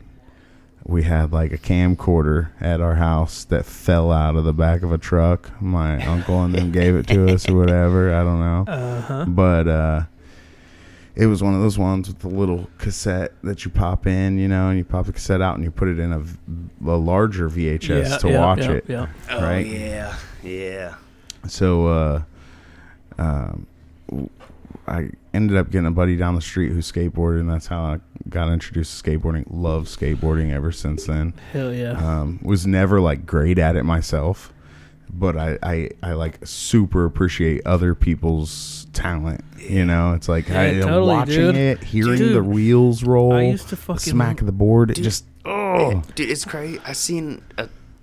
we had like a camcorder at our house that fell out of the back of a truck. My uncle and them gave it to us or whatever. I don't know. Uh-huh. But it was one of those ones with the little cassette that you pop in, you know, and you pop the cassette out and you put it in a larger VHS to watch it. Yeah. Oh, right? yeah. Yeah. So I ended up getting a buddy down the street who skateboarded, and that's how I got introduced to skateboarding. Love skateboarding ever since then. Hell yeah. Was never like great at it myself. but I like super appreciate other people's talent. You know, it's like totally, watching dude. it, hearing Dude, the wheels roll, I used to fucking smack the board. Dude, It just dude, it's crazy. I seen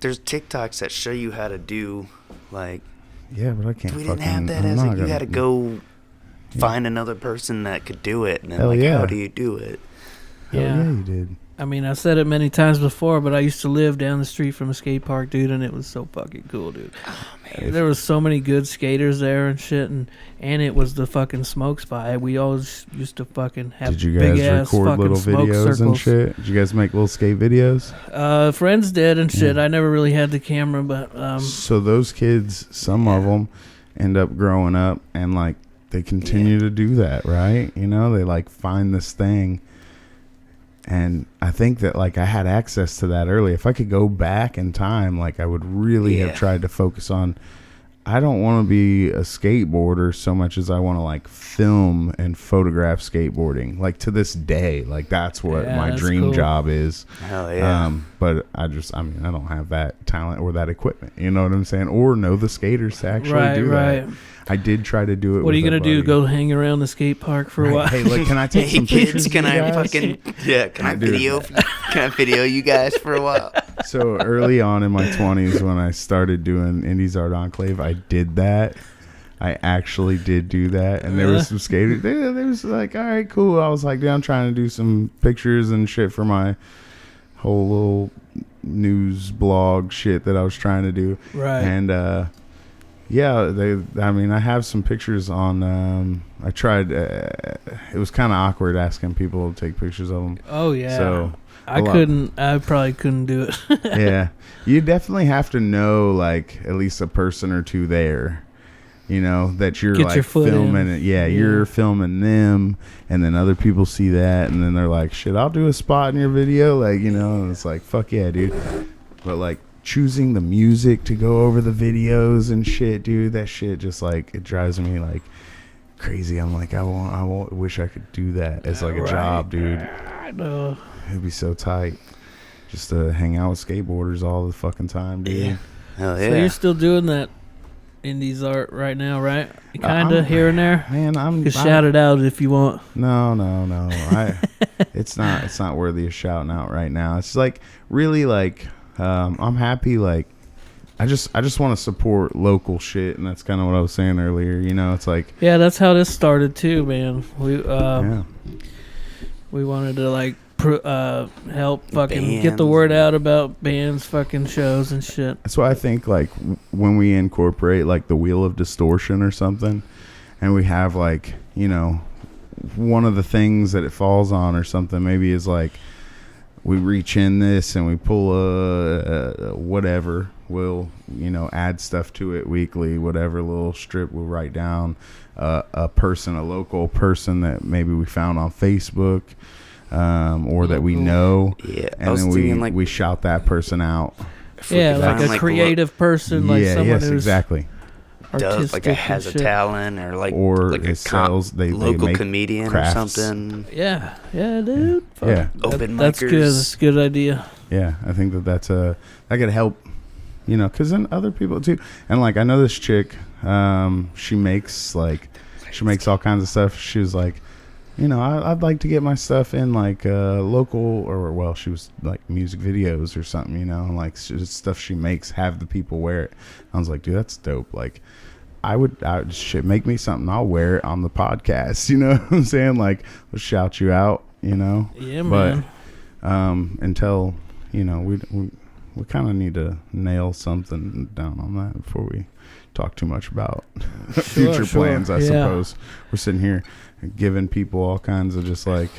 there's TikToks that show you how to do like. yeah, but I can't. We fucking, didn't have that I'm as not you gonna- had to go find another person that could do it, and then Hell like, yeah. how do you do it? Hell Yeah. yeah, you did. I mean, I said it many times before, but I used to live down the street from a skate park, dude, and it was so fucking cool, dude. There was so many good skaters there and shit, and it was the fucking smoke spot. We always used to fucking have Did you big guys ass record fucking little smoke videos circles. and shit? Did you guys make little skate videos? Friends did and shit. Yeah. I never really had the camera, but So those kids, some of them end up growing up and like they continue to do that, right? You know, they like find this thing. And I think that like I had access to that early. If I could go back in time, like I would really have tried to focus on, I don't want to be a skateboarder so much as I want to like film and photograph skateboarding. Like to this day, like that's what Yeah, my that's dream cool. job is. Hell yeah. But I don't have that talent or that equipment. You know what I'm saying? Or know the skaters to actually do that. I did try to do it. what are you with gonna a do? buddy. Go hang around the skate park for a while? Hey, look, can I take Hey some kids, pictures? can of you I guys? can I Dude. video you guys for a while? So early on in my 20s, when I started doing Indies Art Enclave, I did that. I actually did do that, and there was some skaters. They was like, all right, cool. I was like, yeah, I'm trying to do some pictures and shit for my whole little news blog shit that I was trying to do. Right. And yeah, I have some pictures on. I tried. It was kind of awkward asking people to take pictures of them. Oh yeah. So I probably couldn't do it. yeah, you definitely have to know like at least a person or two there. You know that you're Get like your foot filming in. it. Yeah, you're filming them, and then other people see that, and then they're like, "Shit, I'll do a spot in your video." Like, you know, and it's like, "Fuck yeah, dude!" But like choosing the music to go over the videos and shit, dude, that shit just like it drives me like crazy. I'm like, I wish I could do that as like a job, dude. I know. It'd be so tight just to hang out with skateboarders all the fucking time, dude. Yeah. Hell So yeah. you're still doing that indies art right now, right? Kind of here and there. Man, You can shout it out if you want. No. It's not worthy of shouting out right now. It's like really like I'm happy. Like I just want to support local shit, and that's kind of what I was saying earlier. You know, it's like Yeah, that's how this started too, man. yeah. We wanted to like help fucking get the Bands. word out about bands, fucking shows and shit. That's why I think like when we incorporate like the Wheel of Distortion or something, and we have like, you know, one of the things that it falls on or something maybe is like we reach in this and we pull a whatever, we'll, you know, add stuff to it weekly, whatever little strip we'll write down, a local person that maybe we found on Facebook, or that we know, Yeah, I and was then thinking like we shout that person out. if we Yeah, could like find, a creative person, like someone yes, who's exactly. does like a artistic has a and shit. talent or like Or like a it sells- they local make comedian crafts. or something. Yeah, dude. Fuck. Yeah. Open That's good. micers. That's a good idea. Yeah, I think that could help, you know, because then other people too. And like I know this chick, she makes all kinds of stuff. She was like, you know, I'd like to get my stuff in like local, or well, she was like music videos or something, you know, and like stuff she makes, have the people wear it. I was like, dude, that's dope. Like I would shit, make me something, I'll wear it on the podcast. You know what I'm saying? Like, we'll shout you out, you know. Yeah, man. But until, you know, we kind of need to nail something down on that before we talk too much about future plans, I suppose. We're sitting here giving people all kinds of just like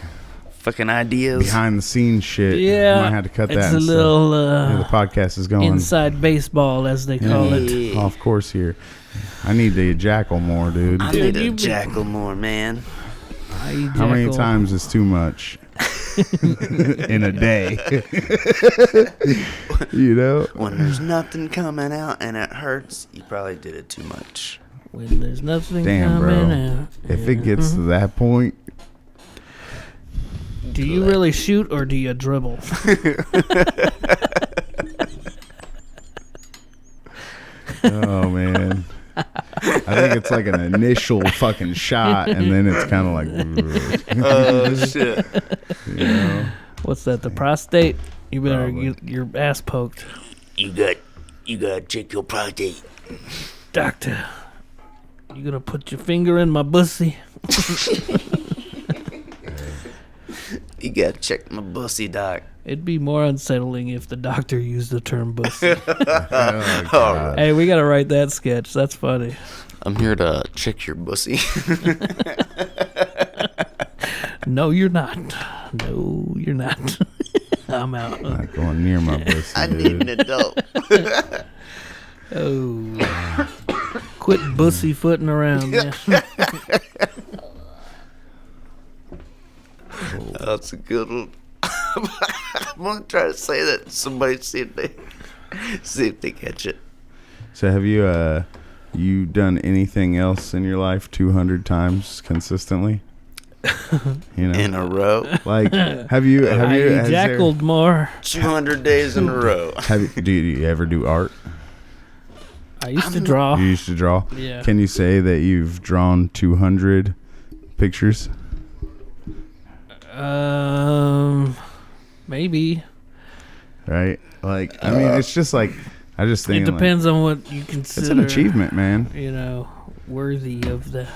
Fucking ideas. behind the scenes shit. Yeah, Might have to cut it's that. a and stuff. little Yeah, the podcast is going inside baseball, as they call it. Yeah. off course here. I need the Ejacklemore, dude. I Dude, need a you been- Ejacklemore, man. How many times is too much in a day? You know? When there's nothing coming out and it hurts, you probably did it too much. When there's nothing Damn, bro. coming out. If it gets to that point, Do you really shoot or do you dribble? Oh man. I think it's like an initial fucking shot, and then it's kind of like, Oh shit! you know? What's that? The prostate? You better Probably. get your ass poked, You gotta check your prostate. doctor. You gonna put your finger in my bussy? You gotta check my bussy, doc. It'd be more unsettling if the doctor used the term bussy. Oh, God. Hey, we gotta write that sketch. That's funny. I'm here to check your bussy. No, you're not. No, you're not. I'm out. Not going near my pussy, I dude. need an adult. Oh. Quit bussy footing around, man. That's a good one. I'm gonna try to say that to somebody, see if they catch it. So have you done anything else in your life 200 times consistently? You know, In a row, like have you has there- Ejacklemore. 200 days in a row. do you ever do art? I used to draw. You used to draw. Yeah. Can you say that you've drawn 200 pictures? Maybe. Right? Like, I mean, it's just like, I just think It depends on what you Like, consider. it's an achievement, man. You know, worthy of the.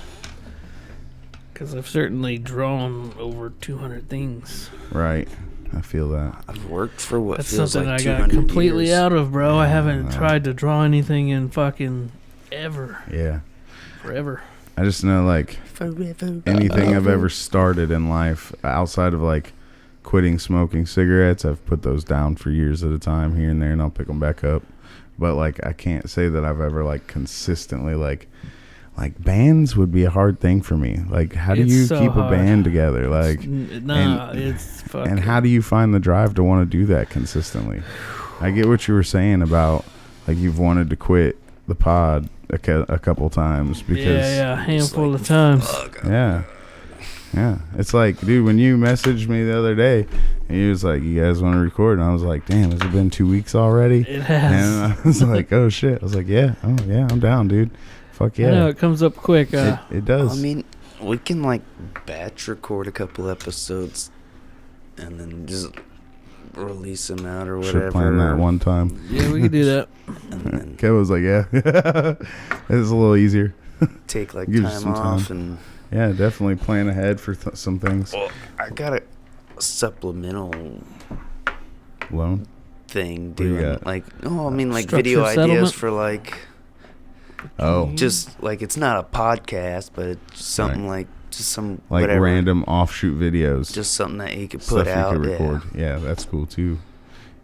Because I've certainly drawn over 200 things. Right. I feel that. I've worked for what That's feels something like I got 200 completely years. out of, bro. I haven't tried to draw anything in fucking ever. Yeah. Forever. I just know, like, Forever. anything I've ever started in life outside of, like, quitting smoking cigarettes, I've put those down for years at a time here and there, and I'll pick them back up. But, like, I can't say that I've ever, like, consistently, like bands would be a hard thing for me. Like, how do It's you so keep hard. a band together? Like, It's fucking. and how do you find the drive to want to do that consistently? I get what you were saying about, like, you've wanted to quit the pod a couple times because Yeah, a handful of times. yeah. It's like, dude, when you messaged me the other day and you was like, you guys want to record, and I was like, damn, has it been 2 weeks already? It has. And I was like, oh shit. I was like, yeah, I'm down, dude. Fuck I know yeah. it comes up quick. It does. I mean, we can like batch record a couple episodes and then just release them out or whatever. Should plan that one time. Yeah, we could do that. And then Kev was like, yeah. It's a little easier. take like Gives you time some off time. and. Yeah, definitely plan ahead for some things. Well, I got a supplemental Loan. thing What do you doing got? like I mean like Structured video ideas settlement? for like Oh, just like it's not a podcast but it's something like just some like whatever, random offshoot videos. just something that you could stuff put out. you could record. Yeah, that's cool too.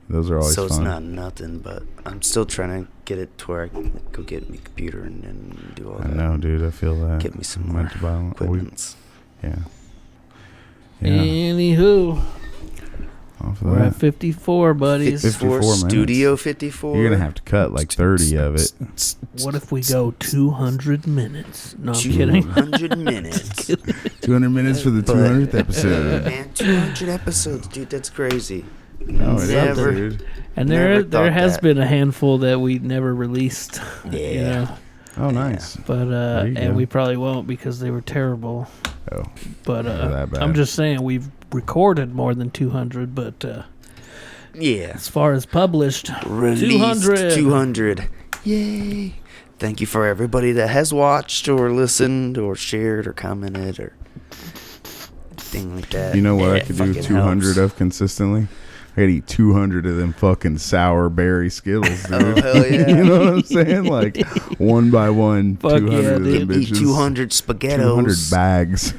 Those are always So it's fun. not nothing, but I'm still trying to get it to where I can go get my computer and then do all I that. know, dude. I feel that. Get me some I'm more meant to buy one. equipment. Yeah. Anywho, Off of we're that. at 54, buddies. 54 minutes. Studio 54. You're gonna have to cut like 30 of it. What if we go 200 minutes? No, I'm kidding. 200 minutes. 200 minutes for the 200th episode. Man, 200 episodes, dude. That's crazy. No, it Never. is, dude. And Never there thought has that. been a handful that we never released. Yeah. You know? Oh, nice. But There you and go. we probably won't because they were terrible. Oh, But Never that bad. I'm just saying we've recorded more than 200. But Yeah. as far as published, Released 200. 200. Yay. Thank you for everybody that has watched or listened or shared or commented or thing like that. you know what I It could do fucking 200 helps. of consistently? I could eat 200 of them fucking sour berry Skittles, dude. Oh, hell yeah. You know what I'm saying? Like, one by one, Fuck 200 yeah, of dude. them Eat bitches. 200 200 spaghettos. bags.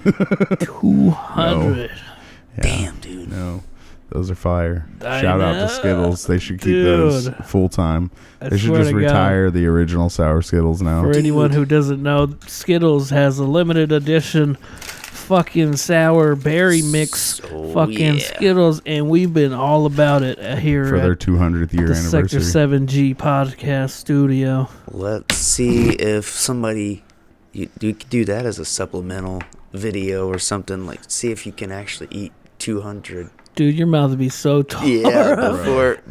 200. Yeah. Damn, dude. No, those are fire. I Shout out know. to Skittles. They should keep those Dude. full time. I They should swear just to God. retire the original sour Skittles now. For anyone who doesn't know, Skittles has a limited edition fucking sour berry mix So, fucking yeah. Skittles, and we've been all about it here For their at 200th year the Sector anniversary. 7G podcast studio. Let's see if somebody you could do that as a supplemental video or something. Like, see if you can actually eat 200 Dude, your mouth would be so tall. Yeah,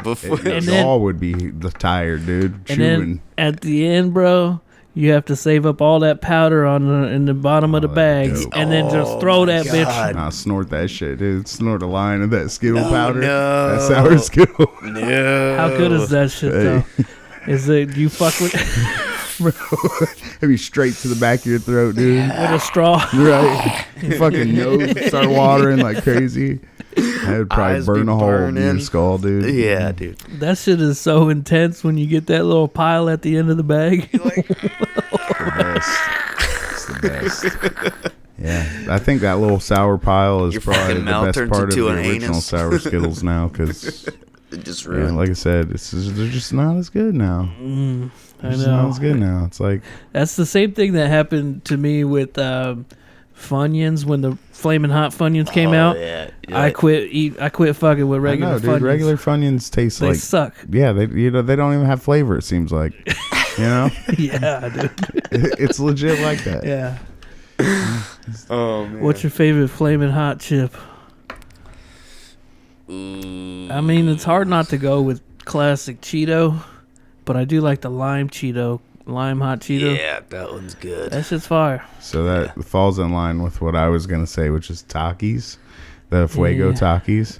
before. Your And jaw would be tired, dude. And Chewing. then at the end, bro, you have to save up all that powder in the bottom of the that'd be bag, dope. and then just throw that bitch. I'll snort that shit, dude. Snort a line of that Skittle No, powder. no. That sour Skittle. No. How good is that shit, though? Is it, you fuck with It'd be straight to the back of your throat, dude. with a straw? Right. Your fucking nose start watering like crazy. That would probably Eyes burn be a hole in your burning. skull, dude. Yeah, dude. That shit is so intense when you get that little pile at the end of the bag. The best. It's the best. Yeah, I think that little sour pile is Your probably fucking the mouth best turns part of into the an original anus. sour Skittles now, because It just yeah, ruined. like I said, they're just not as good now. I They're just not know. as good now. It's like That's the same thing that happened to me with Funyuns when the Flamin' Hot Funyuns came out. Yeah. I quit fucking with regular I know, dude. Funyuns. Regular Funyuns taste They like suck. yeah, they they don't even have flavor. It seems like Yeah, dude. it's legit like that. Yeah. Oh man. What's your favorite Flamin' Hot chip? I mean, it's hard not to go with classic Cheeto, but I do like the lime Cheeto, lime hot Cheeto. Yeah, that one's good. That shit's fire. So that falls in line with what I was gonna say, which is Takis, the Fuego Yeah. Takis.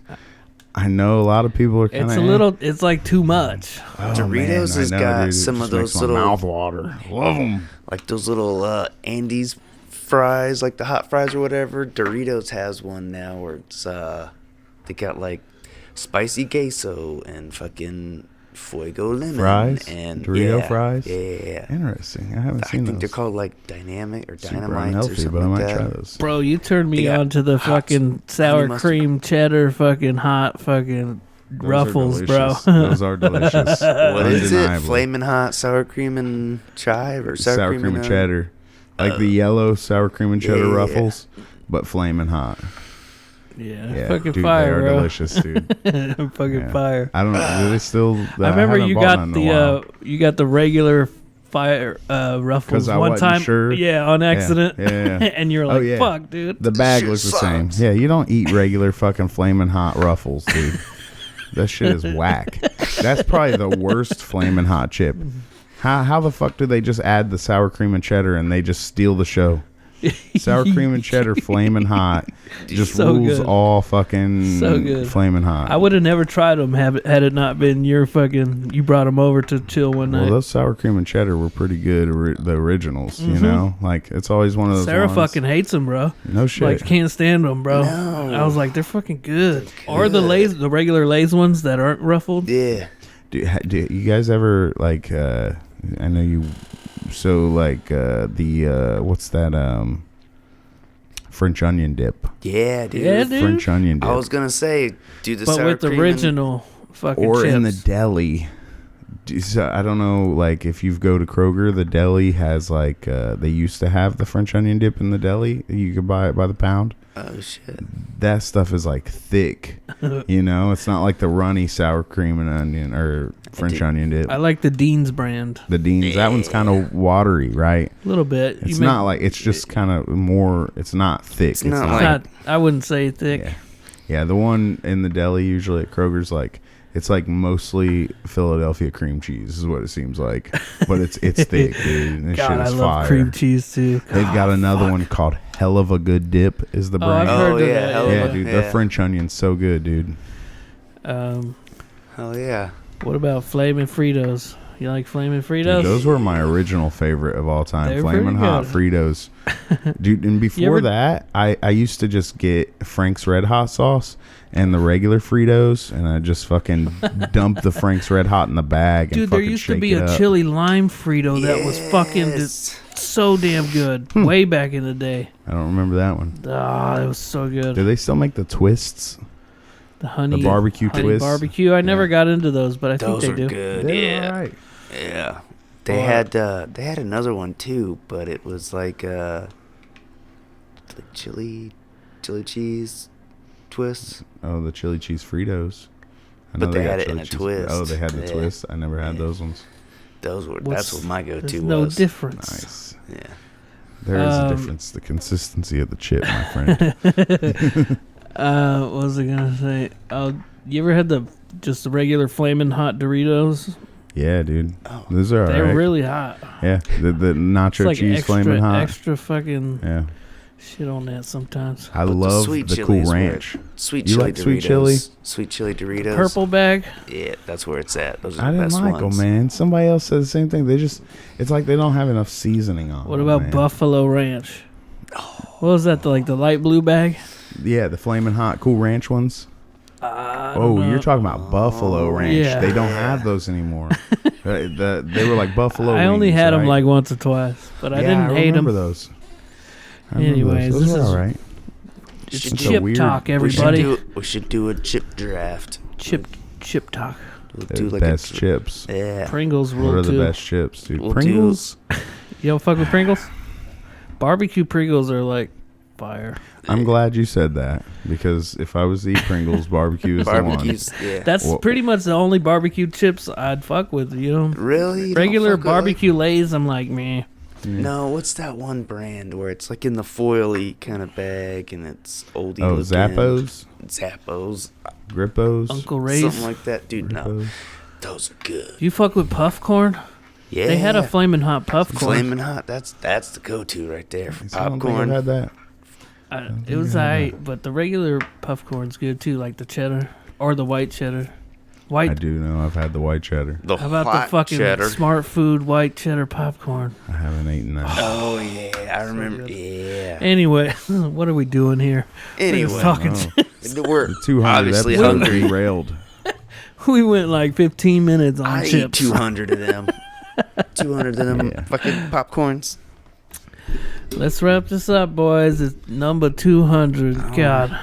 I know a lot of people are kind of. It's like too much. Doritos has got some of those little mouth water. Love them. like those little Andes fries, like the hot fries or whatever. Doritos has one now where it's they got like spicy queso and fucking fuego lemon Fries? and Dorito yeah, fries? Yeah. Interesting. I haven't I seen think they're those. called like dynamic or Super dynamites or unhealthy, something but I like might that. try those. Bro, you turned me They got on to the hot fucking sour mustard. cream cheddar fucking hot fucking Those are ruffles, bro. delicious. Those are delicious. What is it? Undeniably. Flamin' hot sour cream and chive or sour, cream and and cheddar, like the yellow sour cream and cheddar yeah. ruffles, but flaming hot. Yeah, Yeah, fucking dude, fire, they are bro. delicious, dude. Fucking Yeah. fire. I don't know. Do they still? I remember haven't you bought got none in a while. the regular fire ruffles 'Cause I one wasn't time. sure. Yeah, on accident. Yeah, yeah. And you're Oh, like, yeah. fuck, dude. The bag shit looks the same. sucks. Yeah, you don't eat regular fucking flaming hot ruffles, dude. That shit is whack. That's probably the worst flaming hot chip. How the fuck do they just add the sour cream and cheddar and they just steal the show? Sour cream and cheddar flaming hot just So rules good. all fucking So good. flaming hot. I would have never tried them had it not been you brought them over to chill one Well, night. those sour cream and cheddar were pretty good, the originals, you know? Like, it's always one of those Sarah ones. fucking hates them, bro. No shit. Like, can't stand them, bro. No. I was like, they're fucking good. Or the the regular Lay's ones that aren't ruffled. Yeah. Do you guys ever, like, I know you, so, like, what's that, French onion dip? Yeah, dude. Yeah, dude. French onion dip. I was gonna say, do the But sour with the cream original fucking Or chips. in the deli. So I don't know, like, if you go to Kroger, the deli has, like, they used to have the French onion dip in the deli. You could buy it by the pound. Oh shit. That stuff is, like, thick. You know? It's not like the runny sour cream and onion or French onion dip. I like the Dean's brand. The Dean's, that one's kind of watery, right? A little bit. It's not like, it's just kind of more, it's not thick. It's not It's like- not, I wouldn't say thick. yeah. Yeah, the one in the deli usually at Kroger's like, it's like mostly Philadelphia cream cheese is what it seems like. But it's thick, dude. And this God, shit I is love fire. cream cheese too. They've got another one called Hell of a Good Dip is the Oh, I've brand. heard Oh, of yeah, that. hell of Yeah, a- dude, yeah. their French onion's so good, dude. Hell yeah. What about Flamin' Fritos? You like Flamin' Fritos? Dude, those were my original favorite of all time. They were Flamin' pretty Hot good. Fritos. Dude, and before ever- that, I used to just get Frank's Red Hot sauce and the regular Fritos, and I just fucking dump the Frank's Red Hot in the bag and Dude, there fucking used to shake be it a up. chili lime Frito that was fucking Yes. so damn good. Way back in the day. I don't remember that one. Ah, it was so good. Do they still make the twists? The honey barbecue honey twist? barbecue. I never Yeah. got into those, but I Those think are they do. good. They're Yeah. all right. Yeah. They had another one too, but it was like chili cheese twists. Oh, the chili cheese Fritos. I But know they got had it in chili a cheese- twist. Oh, they had the Yeah. twist. I never had Yeah. those ones. Those were What's- that's what my There's go-to no was. difference. Nice. Yeah. There is a Um, difference. The consistency of the chip, my friend. What was I gonna say? You ever had the regular Flamin Hot Doritos? Yeah, dude. Those are They're alright. really hot. Yeah, the nacho It's like cheese Flamin' Hot. extra fucking Yeah, shit on that sometimes. I But love sweet the chili Cool is where Ranch. Sweet You chili like Doritos. sweet chili? Sweet chili Doritos. Purple bag. Yeah, that's where it's at. Those are I the didn't best like ones. them, man. Somebody else said the same thing. It's like they don't have enough seasoning on. What them, about man. Buffalo Ranch? What was that? The light blue bag? Yeah, the Flamin' Hot Cool Ranch ones. I Oh, don't know. you're talking about Buffalo Ranch. Yeah. They don't have those anymore. They were like Buffalo. I only wings, had them right? like once or twice, but I Yeah, didn't hate remember them. those. I remember Anyways, those. this Those is are all right. It's It's a chip weird- talk, We everybody. should do a chip draft. Chip talk. We'll The do like best a, chips. Yeah. Pringles What rule are the too. best chips, dude? We'll Pringles. You don't fuck with Pringles? Barbecue Pringles are like fire. I'm glad you said that because if I was to eat Pringles, barbecue is Barbecues. Yeah. That's Well- pretty much the only barbecue chips I'd fuck with. You know, Really? You don't regular fuck with, like- barbecue Lays. I'm like, man. No, what's that one brand where it's like in the foily kind of bag and it's oldie the one. Oh, looking? Zappos, Zappos. Grippos, Uncle Ray's. Something like that. Dude, no. Grippos. Those are good. You fuck with puff corn? Yeah. They had a Flamin' Hot puff corn. Flamin' Hot. That's the go-to right there for I don't think I've popcorn. had that. It was alright, but the regular puff corn's good too, like the cheddar or the white cheddar. I White. do know I've had the white cheddar. The How about the hot fucking cheddar. Smart Food white cheddar popcorn? I haven't eaten that. Oh yeah, I remember. good. Yeah. Anyway, what are we doing here? We're Anyway, just talking. we're The 200 obviously episode hungry. derailed. We went like 15 minutes on I eat chips. 200 of them. 200 of them Yeah. fucking popcorns. Let's wrap this up, boys. It's number 200. Oh. God.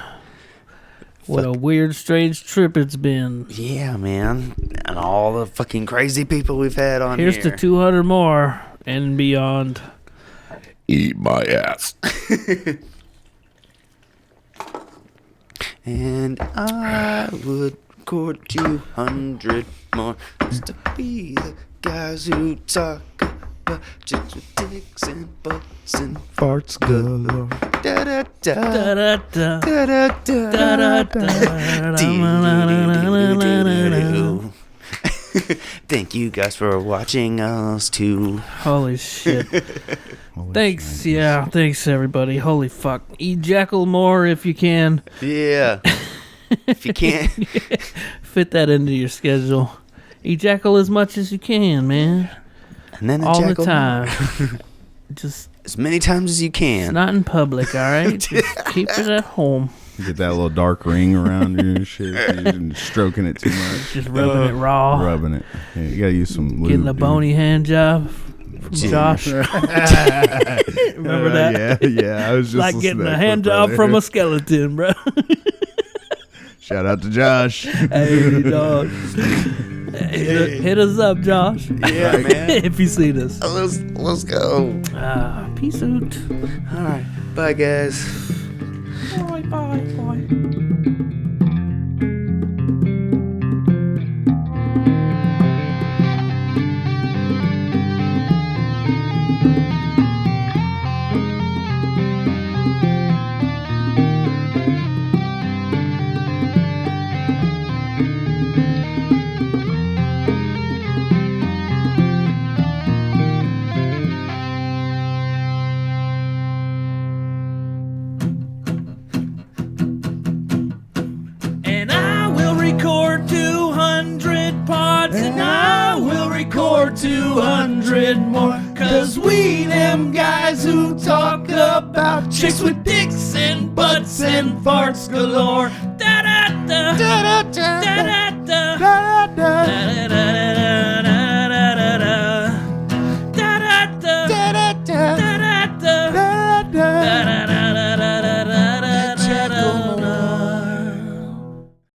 What a weird, strange trip it's been. Yeah, man. And all the fucking crazy people we've had on Here's here. to 200 more and beyond. Eat my ass. And I would record 200 more just to be the guys who talk about chicks with dicks and butts and Farts galore. da da da Da-da-da. da da da Da-da-da. Thank you guys for watching us too. Holy shit. Holy Thanks, shit. yeah. Thanks, everybody. Holy fuck. Ejacklemore if you can. Yeah. If you can't, Fit that into your schedule. Ejackle as much as you can, man. and then All the ejackle time. Just as many times as you it's can. not in public, all right? Just keep it at home. Get that little dark ring around your shit. You're stroking it too much. Just rubbing it raw. Rubbing it. Yeah, you gotta use some lube. Getting a dude. bony hand job from Josh. Remember that? Yeah. I was just Like listening getting to a that hand clip job earlier. from a skeleton, bro. Shout out to Josh. Hey, dog. Hit us up, Josh. Yeah, man. If you see this. Let's go. Peace out. All right. Bye, guys. Bye, bye, bye. And I will record 200 pods, and I will record 200 more. Cause we them guys who talk about chicks with dicks and butts and farts galore. Da da da da da da.